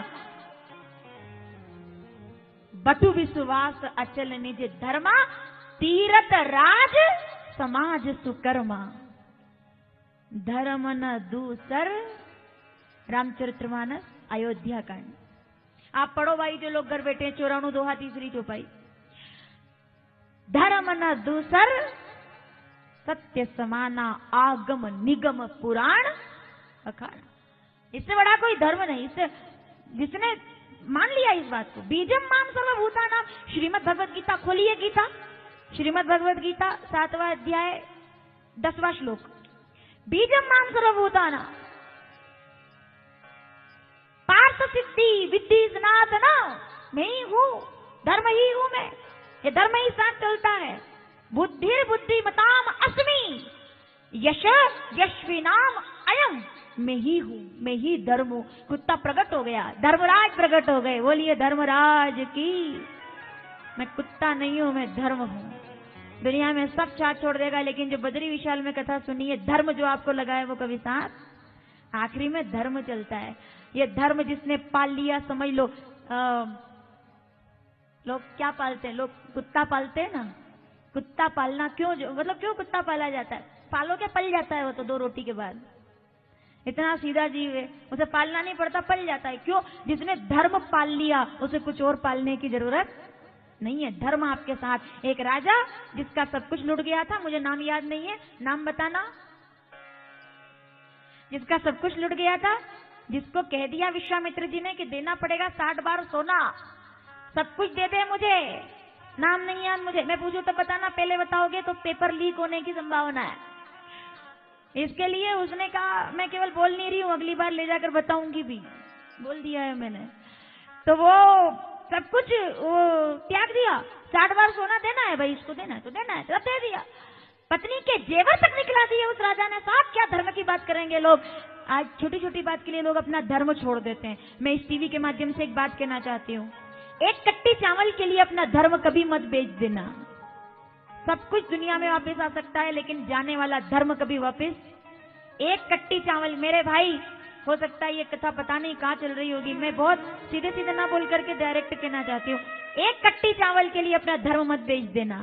बटु विश्वास अचल निज धर्मा, तीरथ राज समाज सुकर्मा। धर्म न दूसर, रामचरितमानस अयोध्या कांड। आप पढ़ो भाई जो लोग घर बैठे हैं, 94 दोहा तीसरी चौपाई। धर्म न दूसर, सत्य समाना आगम निगम पुराण अखाड़ा। इससे बड़ा कोई धर्म नहीं। इससे जिसने मान लिया इस बात को, बीजम माम सर्वभूतानां, श्रीमद् भगवद गीता खोलिए, गीता, श्रीमद् भगवद गीता 7वां अध्याय 10वां श्लोक। बीजम माम सर्वभूतानां पार्थ सिद्धि विद्धि सनातना, मैं ही हूं, धर्म ही हूं मैं, ये धर्म ही साथ चलता है। बुद्धि बुद्धिमताम अस्मि, यश यशविनाम अयम, मैं ही हूं, मैं ही धर्म हूं। कुत्ता प्रकट हो गया, धर्मराज प्रकट हो गए। बोलिए धर्मराज की। मैं कुत्ता नहीं हूं, मैं धर्म हूं। दुनिया में सब साथ छोड़ देगा, लेकिन जो बद्री विशाल में कथा सुनी है, धर्म जो आपको लगा है वो कभी साथ। आखिरी में धर्म चलता है। ये धर्म जिसने पाल लिया, समझ लो लोग क्या पालते हैं, लोग कुत्ता पालते हैं ना। कुत्ता पालना क्यों, मतलब क्यों कुत्ता पाला जाता है? पालो के पल जाता है वो तो 2 रोटी के बाद। इतना सीधा जीव है, उसे पालना नहीं पड़ता, पल जाता है। क्यों? जिसने धर्म पाल लिया, उसे कुछ और पालने की जरूरत नहीं है। धर्म आपके साथ। एक राजा जिसका सब कुछ लुट गया था, मुझे नाम याद नहीं है, नाम बताना। जिसका सब कुछ लुट गया था, जिसको कह दिया विश्वामित्र जी ने कि देना पड़ेगा 60 बार सोना, सब कुछ दे दे मुझे। नाम नहीं याद मुझे, मैं पूछूं तो बताना, पहले बताओगे तो पेपर लीक होने की संभावना है। इसके लिए उसने कहा मैं केवल बोल नहीं रही हूं, अगली बार ले जाकर बताऊंगी भी, बोल दिया है मैंने। तो वो सब कुछ वो त्याग दिया। 60 बार सोना देना है भाई, इसको देना है तो देना है, सब दे दिया। पत्नी के जेवर तक निकला दिए उस राजा ने। साहब क्या धर्म की बात करेंगे लोग, आज छोटी छोटी बात के लिए लोग अपना धर्म छोड़ देते हैं। मैं इस टीवी के माध्यम से एक बात कहना चाहती हूँ, एक कट्टी चावल के लिए अपना धर्म कभी मत बेच देना। सब कुछ दुनिया में वापस आ सकता है, लेकिन जाने वाला धर्म कभी वापस। एक कट्टी चावल, मेरे भाई, हो सकता है ये कथा पता नहीं कहाँ चल रही होगी, मैं बहुत सीधे सीधे ना बोल करके डायरेक्ट कहना चाहती हूँ, एक कट्टी चावल के लिए अपना धर्म मत बेच देना।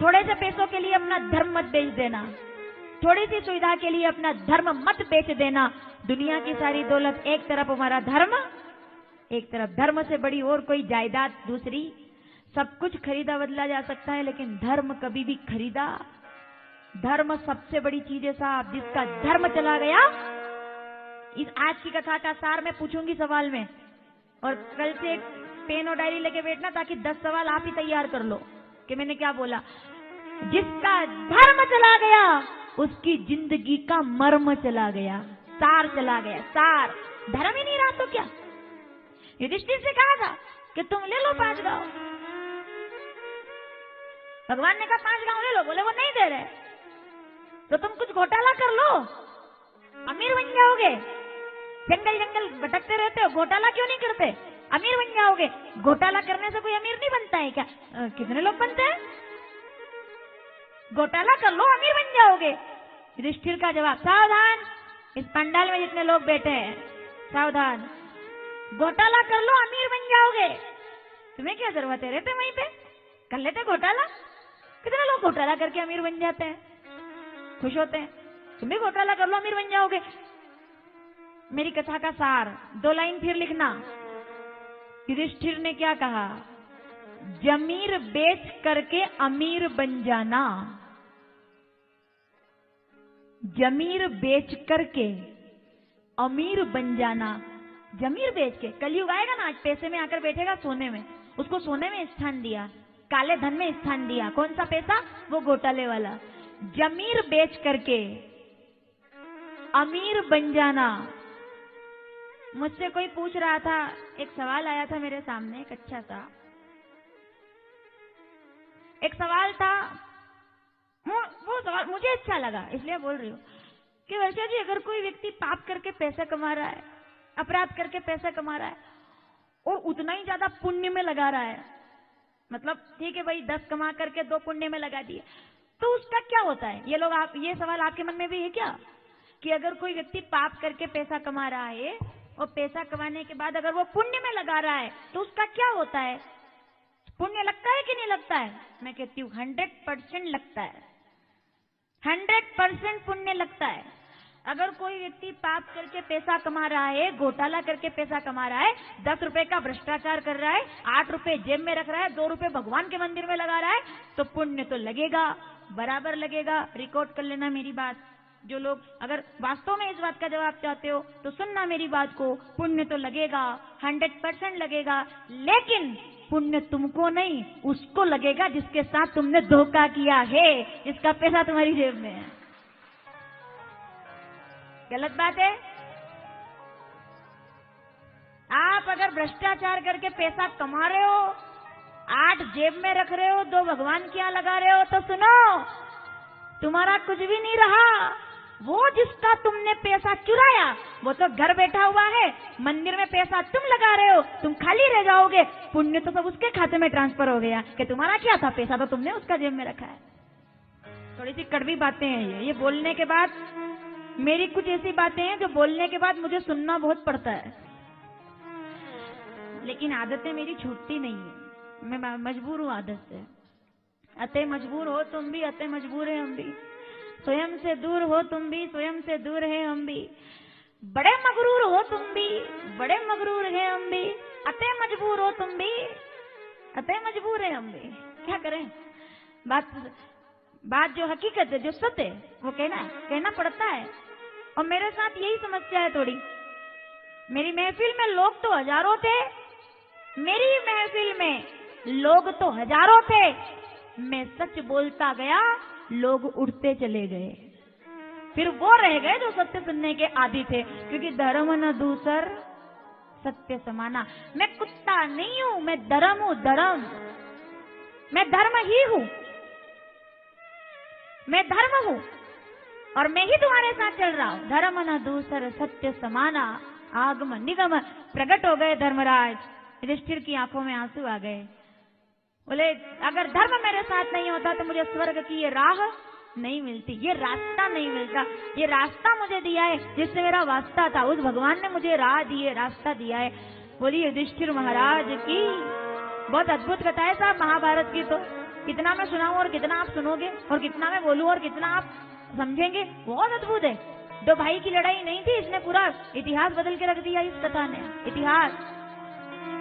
थोड़े से पैसों के लिए अपना धर्म मत बेच देना। थोड़ी सी सुविधा के लिए अपना धर्म मत बेच देना। दुनिया की सारी दौलत एक तरफ, हमारा धर्म एक तरफ। धर्म से बड़ी और कोई जायदाद दूसरी। सब कुछ खरीदा बदला जा सकता है, लेकिन धर्म कभी भी खरीदा। धर्म सबसे बड़ी चीज है साहब। जिसका धर्म चला गया, इस आज की कथा का सार मैं पूछूंगी सवाल में, और कल से एक पेन और डायरी लेके बैठना, ताकि 10 सवाल आप ही तैयार कर लो कि मैंने क्या बोला। जिसका धर्म चला गया, उसकी जिंदगी का मर्म चला गया, सार चला गया, सार। धर्म ही नहीं रहा तो क्या? युधिष्ठिर से कहा था कि तुम ले लो 5 गांव। भगवान ने कहा 5 गांव ले लो, बोले वो नहीं दे रहे, तो तुम कुछ घोटाला कर लो, अमीर बन जाओगे। जंगल जंगल भटकते रहते हो, घोटाला क्यों नहीं करते? अमीर बन जाओगे। घोटाला करने से कोई अमीर नहीं बनता है क्या? कितने लोग बनते हैं? घोटाला कर लो, अमीर बन जाओगे। युधिष्ठिर का जवाब, सावधान, इस पंडाल में जितने लोग बैठे हैं, सावधान, घोटाला कर लो, अमीर बन जाओगे। तुम्हें क्या जरूरत है, रहते वहीं पे, कर लेते घोटाला। कितने लोग घोटाला करके अमीर बन जाते हैं, खुश होते हैं। तुम भी घोटाला कर लो, अमीर बन जाओगे। मेरी कथा का सार 2 लाइन फिर लिखना। युधिष्ठिर ने क्या कहा? जमीर बेच करके अमीर बन जाना। जमीर बेच करके अमीर बन जाना। जमीर बेच के, कलयुग आएगा ना, आज पैसे में आकर बैठेगा सोने में, उसको सोने में स्थान दिया, काले धन में स्थान दिया। कौन सा पैसा? वो घोटाले वाला। जमीर बेच करके अमीर बन जाना। मुझसे कोई पूछ रहा था, एक सवाल आया था मेरे सामने, एक अच्छा सा एक सवाल था। वो सवाल मुझे अच्छा लगा, इसलिए बोल रही हूँ कि वर्षा जी, अगर कोई व्यक्ति पाप करके पैसा कमा रहा है, अपराध करके पैसा कमा रहा है, और उतना ही ज्यादा पुण्य में लगा रहा है, मतलब ठीक है भाई 10 कमा करके 2 पुण्य में लगा दिए, तो उसका क्या होता है? ये सवाल आपके मन में भी है क्या, कि अगर कोई व्यक्ति पाप करके पैसा कमा रहा है और पैसा कमाने के बाद अगर वो पुण्य में लगा रहा है, तो उसका क्या होता है? पुण्य लगता है कि नहीं लगता है? मैं कहती हूँ 100% लगता है। 100% पुण्य लगता है। अगर कोई व्यक्ति पाप करके पैसा कमा रहा है, घोटाला करके पैसा कमा रहा है, 10 रुपए का भ्रष्टाचार कर रहा है, 8 रुपए जेब में रख रहा है, 2 रुपए भगवान के मंदिर में लगा रहा है, तो पुण्य तो लगेगा, बराबर लगेगा। रिकॉर्ड कर लेना मेरी बात। जो लोग अगर वास्तव में इस बात का जवाब चाहते हो तो सुनना मेरी बात को। पुण्य तो लगेगा, 100% लगेगा, लेकिन पुण्य तुमको नहीं, उसको लगेगा जिसके साथ तुमने धोखा किया है, जिसका पैसा तुम्हारी जेब में है। गलत बात है। आप अगर भ्रष्टाचार करके पैसा कमा रहे हो, 8 जेब में रख रहे हो, 2 भगवान के यहाँ लगा रहे हो, तो सुनो, तुम्हारा कुछ भी नहीं रहा, वो जिसका तुमने पैसा चुराया वो तो घर बैठा हुआ है, मंदिर में पैसा तुम लगा रहे हो, तुम खाली रह जाओगे, पुण्य तो सब उसके खाते में ट्रांसफर हो गया कि तुम्हारा क्या था, पैसा तो तुमने उसका जेब में रखा है। थोड़ी सी कड़वी बातें हैं ये बोलने के बाद, मेरी कुछ ऐसी बातें हैं जो बोलने के बाद मुझे सुनना बहुत पड़ता है, लेकिन आदतें मेरी छूटती नहीं है, मैं मजबूर हूँ आदत से। अतः मजबूर हो तुम भी, अतः मजबूर है हम भी, स्वयं से दूर हो तुम भी, स्वयं से दूर है हम भी, बड़े मगरूर हो तुम भी, बड़े मगरूर है हम भी, अतः मजबूर हो तुम भी, अतः मजबूर है हम भी। क्या करें, बात जो हकीकत है, जो सत्य है, वो कहना पड़ता है। और मेरे साथ यही समस्या है थोड़ी। मेरी महफिल में लोग तो हजारों थे, मेरी महफिल में लोग तो हजारों थे, मैं सच बोलता गया, लोग उठते चले गए, फिर वो रह गए जो सत्य सुनने के आदी थे, क्योंकि धर्म न दूसर सत्य समाना। मैं कुत्ता नहीं हूं, मैं धर्म हूं, धर्म, मैं धर्म ही हूं, मैं धर्म हूं और मैं ही तुम्हारे साथ चल रहा हूं। धर्म न दूसर सत्य समाना, आगम निगम प्रकट हो गए धर्मराज। युधिष्ठिर की आंखों में आंसू आ गए। बोले अगर धर्म मेरे साथ नहीं होता तो मुझे स्वर्ग की ये राह नहीं मिलती, ये रास्ता नहीं मिलता। ये रास्ता मुझे दिया है जिससे मेरा वास्ता था, उस भगवान ने मुझे राह दी है, रास्ता दिया है। बोलिए युधिष्ठिर महाराज की। बहुत अद्भुत कथा है साहब महाभारत की। तो कितना मैं सुनाऊं और कितना आप सुनोगे, और कितना मैं बोलूं और कितना आप समझेंगे, बहुत अद्भुत है। दो भाई की लड़ाई नहीं थी, इसने पूरा इतिहास बदल के रख दिया इस कथा ने। इतिहास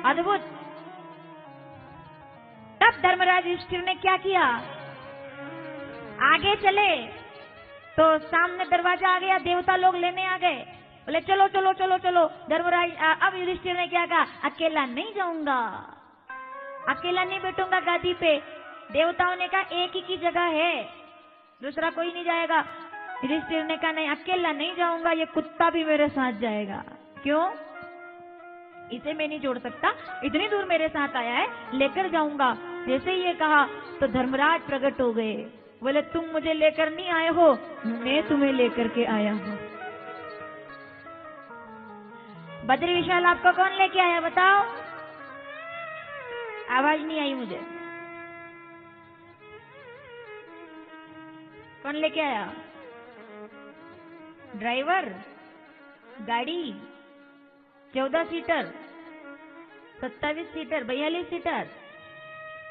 अद्भुत। तब धर्मराज युधिष्ठिर ने क्या किया, आगे चले तो सामने दरवाजा आ गया, देवता लोग लेने आ गए। बोले चलो चलो चलो चलो। धर्मराज अब युधिष्ठिर ने क्या कहा, अकेला नहीं जाऊंगा, अकेला नहीं बैठूंगा गादी पे। देवताओं ने कहा एक ही की जगह है, दूसरा कोई नहीं जाएगा। युधिष्ठिर ने कहा नहीं, अकेला नहीं जाऊंगा, ये कुत्ता भी मेरे साथ जाएगा। क्यों, इसे मैं नहीं छोड़ सकता, इतनी दूर मेरे साथ आया है, लेकर जाऊंगा। जैसे ये कहा तो धर्मराज प्रकट हो गए। बोले तुम मुझे लेकर नहीं आए हो, मैं तुम्हें लेकर के आया हूं। बद्री विशाल आपको कौन लेके आया बताओ? आवाज नहीं आई मुझे, कौन लेके आया? ड्राइवर, गाड़ी 14 सीटर, 27 सीटर, 42 सीटर,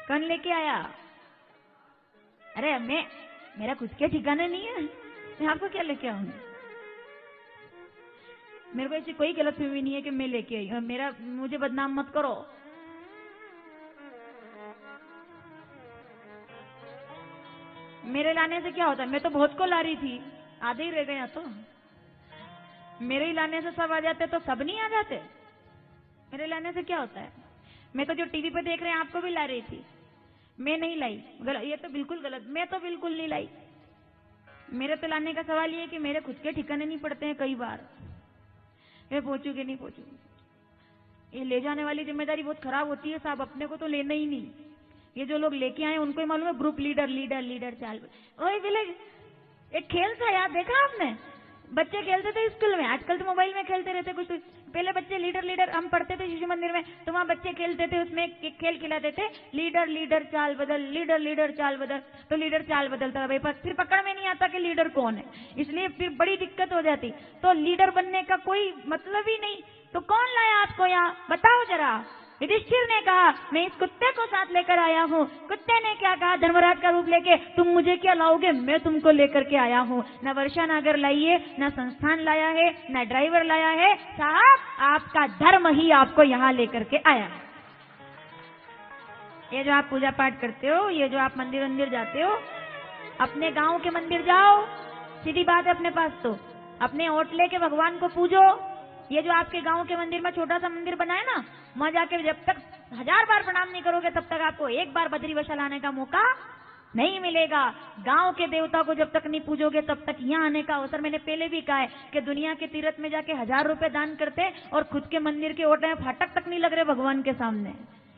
कौन लेके आया? अरे मेरा खुद के ठिकाने नहीं है, मैं आपको क्या लेके आऊंगी? मेरे को ऐसी कोई गलतफहमी नहीं है कि मैं लेके आई। मुझे बदनाम मत करो। मेरे लाने से क्या होता है? मैं तो बहुत को ला रही थी, आधे ही रह गया। तो मेरे ही लाने से सब आ जाते तो सब नहीं आ जाते? मेरे लाने से क्या होता है? मैं तो जो टीवी पे देख रहे हैं आपको भी ला रही थी, मैं नहीं लाई। ये तो बिल्कुल गलत, मैं तो बिल्कुल नहीं लाई। मेरे तो लाने का सवाल ये है कि मेरे खुद के ठिकाने नहीं पड़ते हैं कई बार, मैं पहुंचूंगी नहीं पहुंचूंगी। ये ले जाने वाली जिम्मेदारी बहुत खराब होती है साहब, अपने को तो लेना ही नहीं। ये जो लोग लेके आए उनको ही मालूम है, ग्रुप लीडर लीडर लीडर चाल। ओए विलेज, एक खेल था यार, देखा आपने? बच्चे खेलते थे स्कूल में, आजकल तो मोबाइल में खेलते रहते कुछ। पहले बच्चे लीडर लीडर, हम पढ़ते थे शिशु मंदिर में, तो वहां बच्चे खेलते थे, उसमें एक खेल खिलाते थे, लीडर लीडर चाल बदल, लीडर लीडर चाल बदल। तो लीडर चाल बदलता था भाई, फिर पकड़ में नहीं आता कि लीडर कौन है, इसलिए फिर बड़ी दिक्कत हो जाती। तो लीडर बनने का कोई मतलब ही नहीं। तो कौन लाया आपको यहाँ, बताओ जरा? युधिष्ठिर ने कहा मैं इस कुत्ते को साथ लेकर आया हूँ। कुत्ते ने क्या कहा, धर्मराज का रूप लेके, तुम मुझे क्या लाओगे, मैं तुमको लेकर के आया हूँ। न वर्षा नागर लाई है, न संस्थान लाया है, न ड्राइवर लाया है, साहब आपका धर्म ही आपको यहाँ लेकर के आया है। ये जो आप पूजा पाठ करते हो, ये जो आप मंदिर मंदिर जाते हो, अपने गाँव के मंदिर जाओ, सीधी बात है अपने पास, तो अपने होटले के भगवान को पूजो। ये जो आपके गांव के मंदिर में छोटा सा मंदिर बना है ना, वहां जाके जब तक 1000 बार प्रणाम नहीं करोगे तब तक आपको एक बार बद्री वशा लाने का मौका नहीं मिलेगा। गांव के देवता को जब तक नहीं पूजोगे तब तक यहाँ आने का अवसर। मैंने पहले भी कहा है कि दुनिया के तीर्थ में जाके 1000 रुपए दान करते और खुद के मंदिर के ओटे में फाटक तक नहीं लग रहे भगवान के सामने।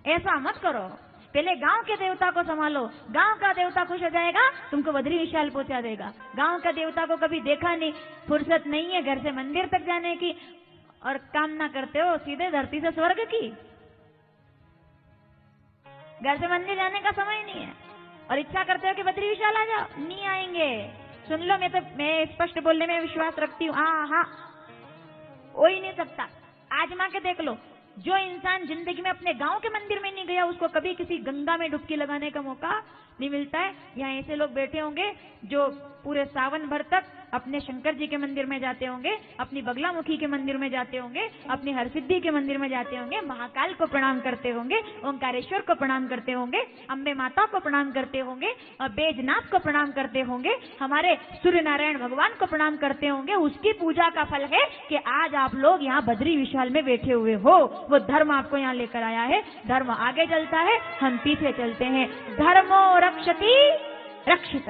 ऐसा मत करो। पहले गांव के देवता को संभालो, गांव का देवता खुश हो जाएगा, तुमको बद्री विशाल पहुंचा देगा। गांव का देवता को कभी देखा नहीं, फुर्सत नहीं है घर से मंदिर तक जाने की, और कामना करते हो सीधे धरती से स्वर्ग की। घर से मंदिर जाने का समय नहीं है और इच्छा करते हो कि बद्री विशाल आ जाओ, नहीं आएंगे। सुन लो, मैं स्पष्ट बोलने में विश्वास रखती हूँ। हाँ, हो ही नहीं सकता। आजमा के देख लो, जो इंसान जिंदगी में अपने गांव के मंदिर में नहीं गया, उसको कभी किसी गंगा में डुबकी लगाने का मौका नहीं मिलता है। यहाँ ऐसे लोग बैठे होंगे जो पूरे सावन भर तक अपने शंकर जी के मंदिर में जाते होंगे, अपनी बगलामुखी के मंदिर में जाते होंगे, अपनी हरसिद्धि के मंदिर में जाते होंगे, महाकाल को प्रणाम करते होंगे, ओंकारेश्वर को प्रणाम करते होंगे, अम्बे माता को प्रणाम करते होंगे, और बैजनाथ को प्रणाम करते होंगे, हमारे सूर्य नारायण भगवान को प्रणाम करते होंगे। उसकी पूजा का फल है कि आज आप लोग यहाँ बद्री विशाल में बैठे हुए हो। वो धर्म आपको यहाँ लेकर आया है। धर्म आगे चलता है, हम पीछे चलते हैं। धर्मो रक्षति रक्षित,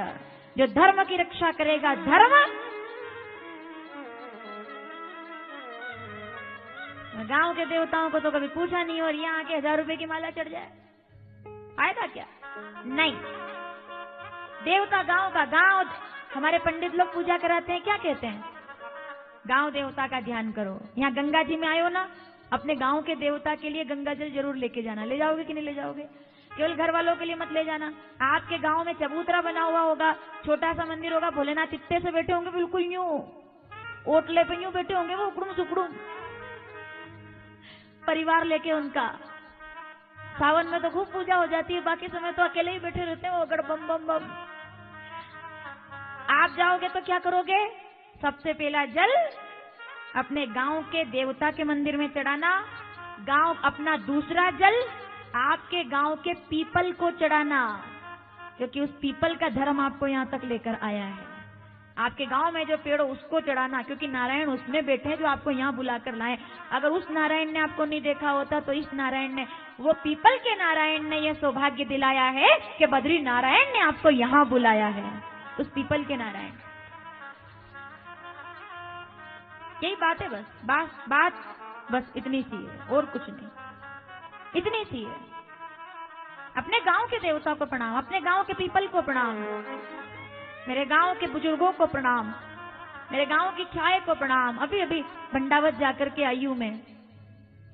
जो धर्म की रक्षा करेगा धर्म। गांव के देवताओं को तो कभी पूछा नहीं, और यहाँ के 1000 रुपए की माला चढ़ जाए, फायदा क्या? नहीं। देवता गांव का, गांव हमारे पंडित लोग पूजा कराते हैं, क्या कहते हैं? गांव देवता का ध्यान करो। यहाँ गंगा जी में आयो ना, अपने गांव के देवता के लिए गंगा जल जरूर लेके जाना। ले जाओगे कि नहीं ले जाओगे? केवल घर वालों के लिए मत ले जाना। आपके गांव में चबूतरा बना हुआ होगा, छोटा सा मंदिर होगा, भोलेनाथ चित्ते से बैठे होंगे, बिल्कुल यूं ओटले पे यूं बैठे होंगे, वो उकड़ूम सुकड़ूम परिवार लेके उनका। सावन में तो खूब पूजा हो जाती है, बाकी समय तो अकेले ही बैठे रहते हैं, वो अगड़ बम बम बम। आप जाओगे तो क्या करोगे? सबसे पहला जल अपने गांव के देवता के मंदिर में चढ़ाना। गांव अपना दूसरा जल आपके गांव के पीपल को चढ़ाना, क्योंकि उस पीपल का धर्म आपको यहाँ तक लेकर आया है। आपके गांव में जो पेड़ हो उसको चढ़ाना, क्योंकि नारायण उसमें बैठे हैं जो आपको यहाँ बुलाकर लाए। अगर उस नारायण ने आपको नहीं देखा होता तो इस नारायण ने, वो पीपल के नारायण ने यह सौभाग्य दिलाया है कि बद्री नारायण ने आपको यहाँ बुलाया है, उस पीपल के नारायण। यही बात है, बात बस इतनी सी है, और कुछ नहीं, इतनी सी है। अपने गांव के देवता को प्रणाम, अपने गांव के पीपल को प्रणाम, मेरे गांव के बुजुर्गों को प्रणाम, मेरे गांव की छाए को प्रणाम। अभी अभी भंडावत जाकर के आई हूं मैं।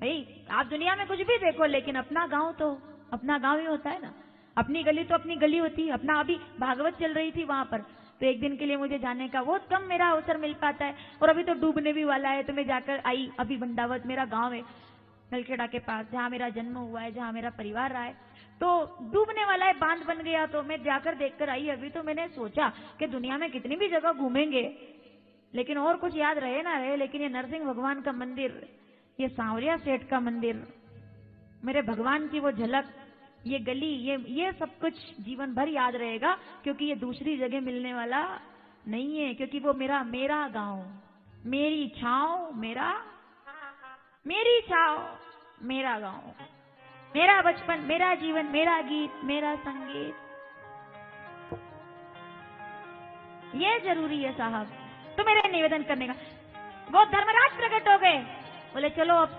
भाई आप दुनिया में कुछ भी देखो, लेकिन अपना गांव तो अपना गांव ही होता है ना। अपनी गली तो अपनी गली होती है। अपना अभी भागवत चल रही थी वहां पर, तो एक दिन के लिए मुझे जाने का बहुत कम मेरा अवसर मिल पाता है, और अभी तो डूबने भी वाला है, तो मैं जाकर आई। अभी भंडावत मेरा गाँव है, नलखेड़ा के पास, जहाँ मेरा जन्म हुआ है, जहाँ मेरा परिवार रहा है, तो डूबने वाला है, बांध बन गया, तो मैं जाकर देखकर आई। अभी तो मैंने सोचा कि दुनिया में कितनी भी जगह घूमेंगे, लेकिन और कुछ याद रहे ना रहे, लेकिन ये नरसिंह भगवान का मंदिर, ये सांवरिया सेठ का मंदिर, मेरे भगवान की वो झलक, ये गली, ये सब कुछ जीवन भर याद रहेगा, क्योंकि ये दूसरी जगह मिलने वाला नहीं है। क्योंकि वो मेरा गांव, मेरी छांव, मेरी छांव, मेरा गांव, मेरा बचपन, मेरा जीवन, मेरा गीत, मेरा संगीत, ये जरूरी है साहब। तो मेरे निवेदन करने का, वो धर्मराज प्रकट हो गए, बोले चलो अब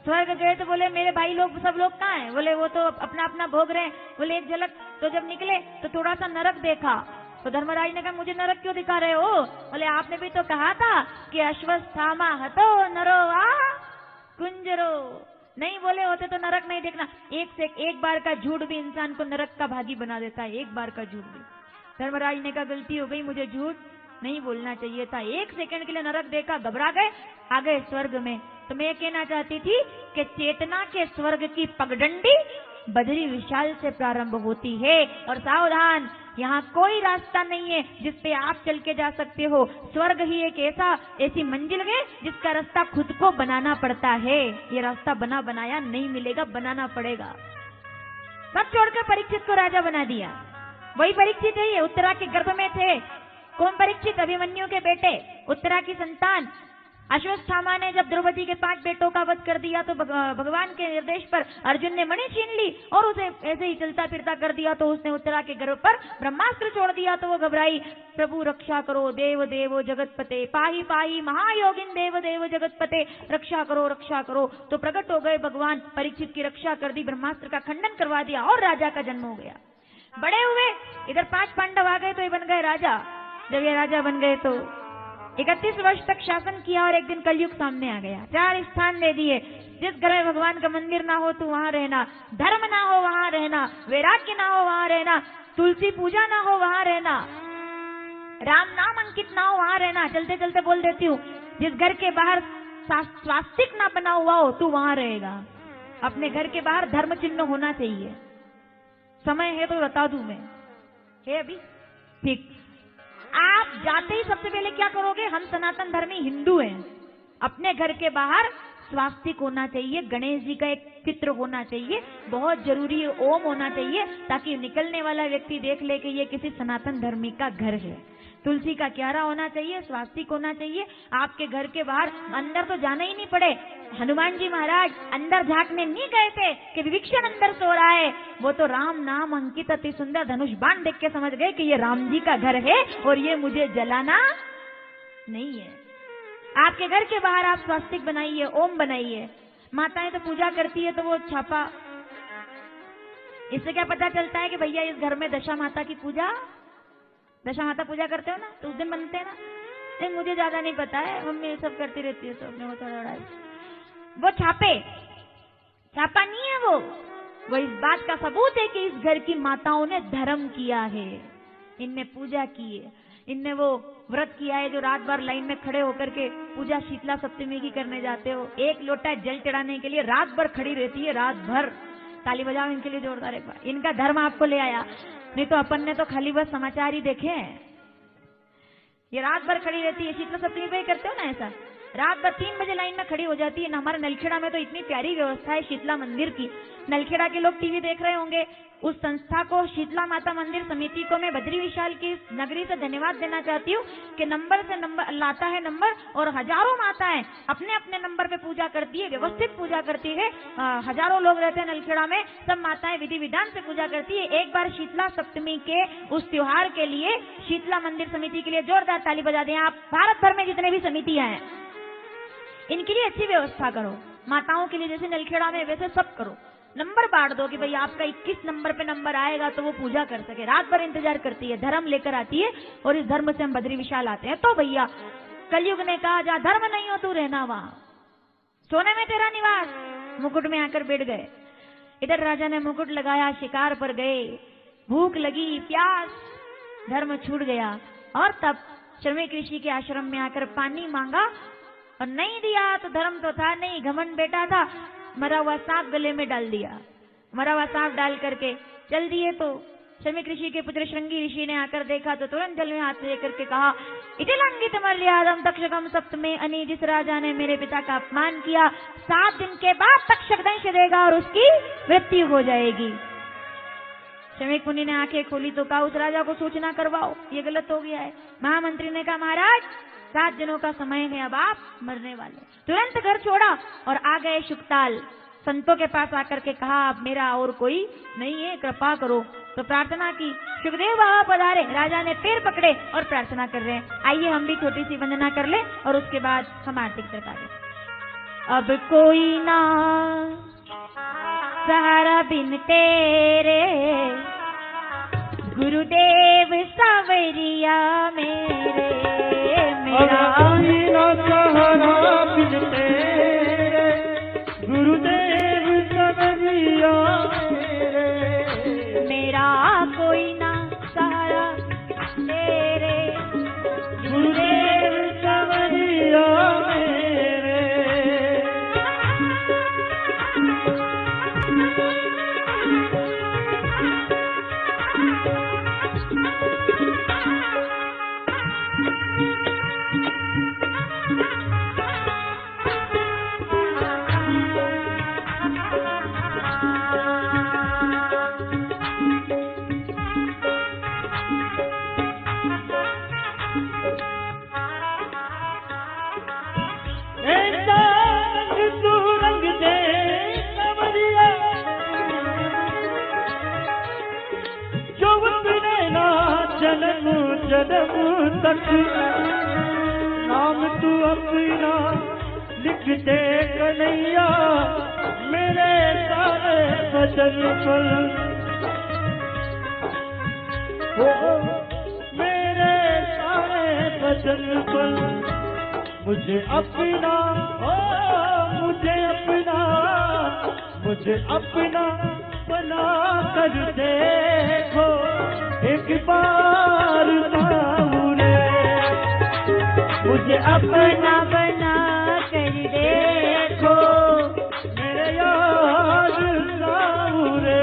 स्वर्ग गए, तो बोले मेरे भाई लोग सब लोग कहाँ हैं? बोले वो तो अपना अपना भोग रहे हैं। बोले एक झलक, तो जब निकले तो थोड़ा सा नरक देखा। तो धर्मराज ने कहा मुझे नरक क्यों दिखा रहे हो? बोले आपने भी तो कहा था कि अश्वस्थामा हतो नरो आ कुंजरो। नहीं बोले होते तो नरक नहीं देखना। एक बार का झूठ भी इंसान को नरक का भागी बना देता है, एक बार का झूठ भी। धर्मराज ने कहा गलती हो गई, मुझे झूठ नहीं बोलना चाहिए था। 1 सेकंड के लिए नरक देखा, घबरा गए, आ गए स्वर्ग में। तो मैं कहना चाहती थी कि चेतना के स्वर्ग की पगडंडी बद्री विशाल से प्रारंभ होती है। और सावधान, यहाँ कोई रास्ता नहीं है जिस पे आप चल के जा सकते हो। स्वर्ग ही एक ऐसी मंजिल है जिसका रास्ता खुद को बनाना पड़ता है। ये रास्ता बना बनाया नहीं मिलेगा, बनाना पड़ेगा। सब छोड़कर परीक्षित को राजा बना दिया। वही परीक्षित है, ये उत्तरा के गर्भ में थे। कौन परीक्षित? अभिमन्यु के बेटे, उत्तरा की संतान। अश्वत्थामा ने जब द्रौपदी के 5 बेटों का वध कर दिया तो भगवान के निर्देश पर अर्जुन ने मणि छीन ली और उसे ऐसे ही चलता फिरता कर दिया। तो उसने उत्तरा के गर्भ पर ब्रह्मास्त्र छोड़ दिया। तो वो घबराई, प्रभु रक्षा करो देव देवो जगतपते, पाही पाही महायोगिन देव देव जगतपते, रक्षा करो। तो प्रकट हो गए भगवान, परीक्षित की रक्षा कर दी, ब्रह्मास्त्र का खंडन करवा दिया और राजा का जन्म हो गया। बड़े हुए, इधर 5 पांडव आ गए तो ये बन गए राजा। जब ये राजा बन गए तो 31 वर्ष तक शासन किया और एक दिन कलयुग सामने आ गया। 4 स्थान दे दिए, जिस घर में भगवान का मंदिर ना हो तो वहां रहना, धर्म ना हो वहां रहना, वैराग्य ना हो वहां रहना, तुलसी पूजा ना हो वहां रहना, राम नाम अंकित ना हो वहां रहना। चलते चलते बोल देती हूँ, जिस घर के बाहर स्वास्तिक ना बना हुआ हो तू वहां रहेगा। अपने घर के बाहर धर्म चिन्ह होना चाहिए। समय है तो बता दूं मैं, है अभी ठीक। आप जाते ही सबसे पहले क्या करोगे, हम सनातन धर्मी हिंदू हैं, अपने घर के बाहर स्वास्तिक होना चाहिए, गणेश जी का एक चित्र होना चाहिए, बहुत जरूरी है ओम होना चाहिए, ताकि निकलने वाला व्यक्ति देख ले कि ये किसी सनातन धर्मी का घर है। तुलसी का क्यारा होना चाहिए, स्वास्तिक होना चाहिए। आपके घर के बाहर, अंदर तो जाना ही नहीं पड़े। हनुमान जी महाराज अंदर झांकने नहीं गए थे कि विभीषण अंदर सो रहा है, वो तो राम नाम अंकित अति सुंदर धनुष बाण देख के समझ गए कि ये राम जी का घर है और ये मुझे जलाना नहीं है। आपके घर के बाहर आप स्वास्तिक बनाइए, ओम बनाइए। माताएं तो पूजा करती है तो वो छापा, इससे क्या पता चलता है कि भैया इस घर में दशा माता की पूजा, दशा माता पूजा करते हो ना, तो उस दिन बनते हैं ना। नहीं मुझे ज्यादा नहीं पता है, मम्मी सब करती रहती है, तो अपने को थोड़ा लड़ाई। वो छापा नहीं है, वो इस बात का सबूत है कि इस घर की माताओं ने धर्म किया है, इनने पूजा की है, इनने वो व्रत किया है जो रात भर लाइन में खड़े होकर के पूजा शीतला सप्तमी की करने जाते हो। 1 लोटा जल चढ़ाने के लिए रात भर खड़ी रहती है, रात भर। ताली बजाओ इनके लिए जोरदार एक बार। इनका धर्म आपको ले आया, नहीं तो अपन ने तो खाली बस समाचार ही देखे हैं। ये रात भर खड़ी रहती है, शीतला सप्तमी पे करते हो ना ऐसा, रात भर 3 बजे लाइन में खड़ी हो जाती है। हमारे नलखेड़ा में तो इतनी प्यारी व्यवस्था है शीतला मंदिर की। नलखेड़ा के लोग टीवी देख रहे होंगे, उस संस्था को, शीतला माता मंदिर समिति को मैं बद्री विशाल की नगरी से धन्यवाद देना चाहती हूँ कि नंबर से नंबर लाता है नंबर, और हजारों माताएं अपने अपने नंबर पे पूजा करती है, व्यवस्थित पूजा करती है। हजारों लोग रहते हैं नलखेड़ा में, सब माताएं विधि विधान से पूजा करती है। एक बार शीतला सप्तमी के उस त्योहार के लिए शीतला मंदिर समिति के लिए जोरदार ताली बजा दें। आप भारत भर में जितने भी समितियां हैं, इनके लिए अच्छी व्यवस्था करो। माताओं के लिए जैसे नलखेड़ा में वैसे सब करो। नंबर बांट दो कि भाई आपका 21 नंबर पे नंबर आएगा तो वो पूजा कर सके। रात भर इंतजार करती है, धर्म लेकर आती है, और इस धर्म से हम बद्री विशाल आते हैं। तो भैया कलयुग ने कहा, जहां धर्म नहीं हो तू रहना वहां, सोने में तेरा निवास। मुकुट में आकर बैठ गए। इधर राजा ने मुकुट लगाया, शिकार पर गए, भूख लगी, प्यास, धर्म छूट गया, और तब श्रमिक ऋषि के आश्रम में आकर पानी मांगा और नहीं दिया तो धर्म तो था नहीं, घमंड बेटा था, मरा हुआ सांप गले में डाल दिया। मरा हुआ सांप डाल करके चल दिए। तो श्रमिक ऋषि के पुत्र श्रृंगी ऋषि ने आकर देखा तो तुरंत जल में हाथ लेकर के कहा, इतिलंघित मर्यादम तक्षकम सप्तमे अनि, जिस राजा ने मेरे पिता का अपमान किया 7 दिन के बाद तक्षक दंश देगा और उसकी मृत्यु हो जाएगी। श्रमिक मुनि ने आंखें खोली तो कहा, उस राजा को सूचना करवाओ, ये गलत हो गया है। महामंत्री ने कहा, महाराज 7 दिनों का समय है, अब आप मरने वाले। तुरंत घर छोड़ा और आ गए शुकताल। संतों के पास आकर के कहा, अब मेरा और कोई नहीं है, कृपा करो। तो प्रार्थना की, सुखदेव बाबा पधारे। राजा ने पैर पकड़े और प्रार्थना कर रहे हैं। आइए हम भी छोटी सी वंदना कर ले और उसके बाद हम आरती करता है। अब कोई ना सहारा बिन तेरे, गुरुदेव सावरिया मेरे, मेरा कोई ना सहारा बिन तेरे, गुरुदेव सावरिया मेरे, मेरा कोई ना सहारा तेरे, गुरुदेव सावरिया मेरे। जन्म तक नाम तू अपना लिखते कन्हैया मेरे सारे बदन पर। ओ मेरे सारे बदन पर मुझे अपना, मुझे अपना बना कर देखो एक बार सावरे, मुझे अपना बना कर देखो मेरे यार सावरे।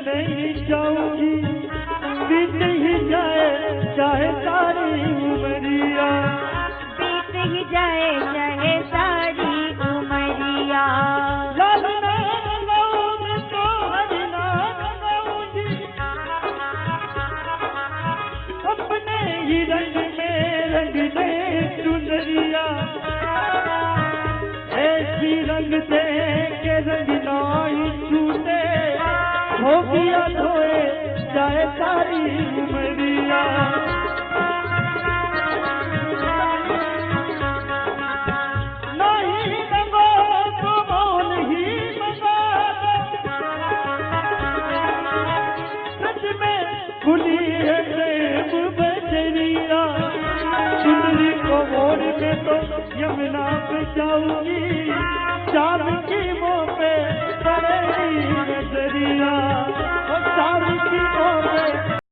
नहीं जाऊंगी बीत ही जाए चाहे सारी उमरिया, बीत ही जाए चाहे सारी उमरिया। लाल नाम गाऊं तो हरि नाम गाऊंगी अपने ही रंग में चुनरिया, ऐसी रंग दे के रंग नाई छूटे हो गया धोए चाहे सारी उमरिया। नहीं मंगो तो मौन ही मंगा, सच में खुली है प्रेम बजरिया, सुंदरी को मोड़ के तो यमुना पे जाऊंगी, चांद की मुँह पे पड़ेगी नजरिया, और चांद की मुँह पे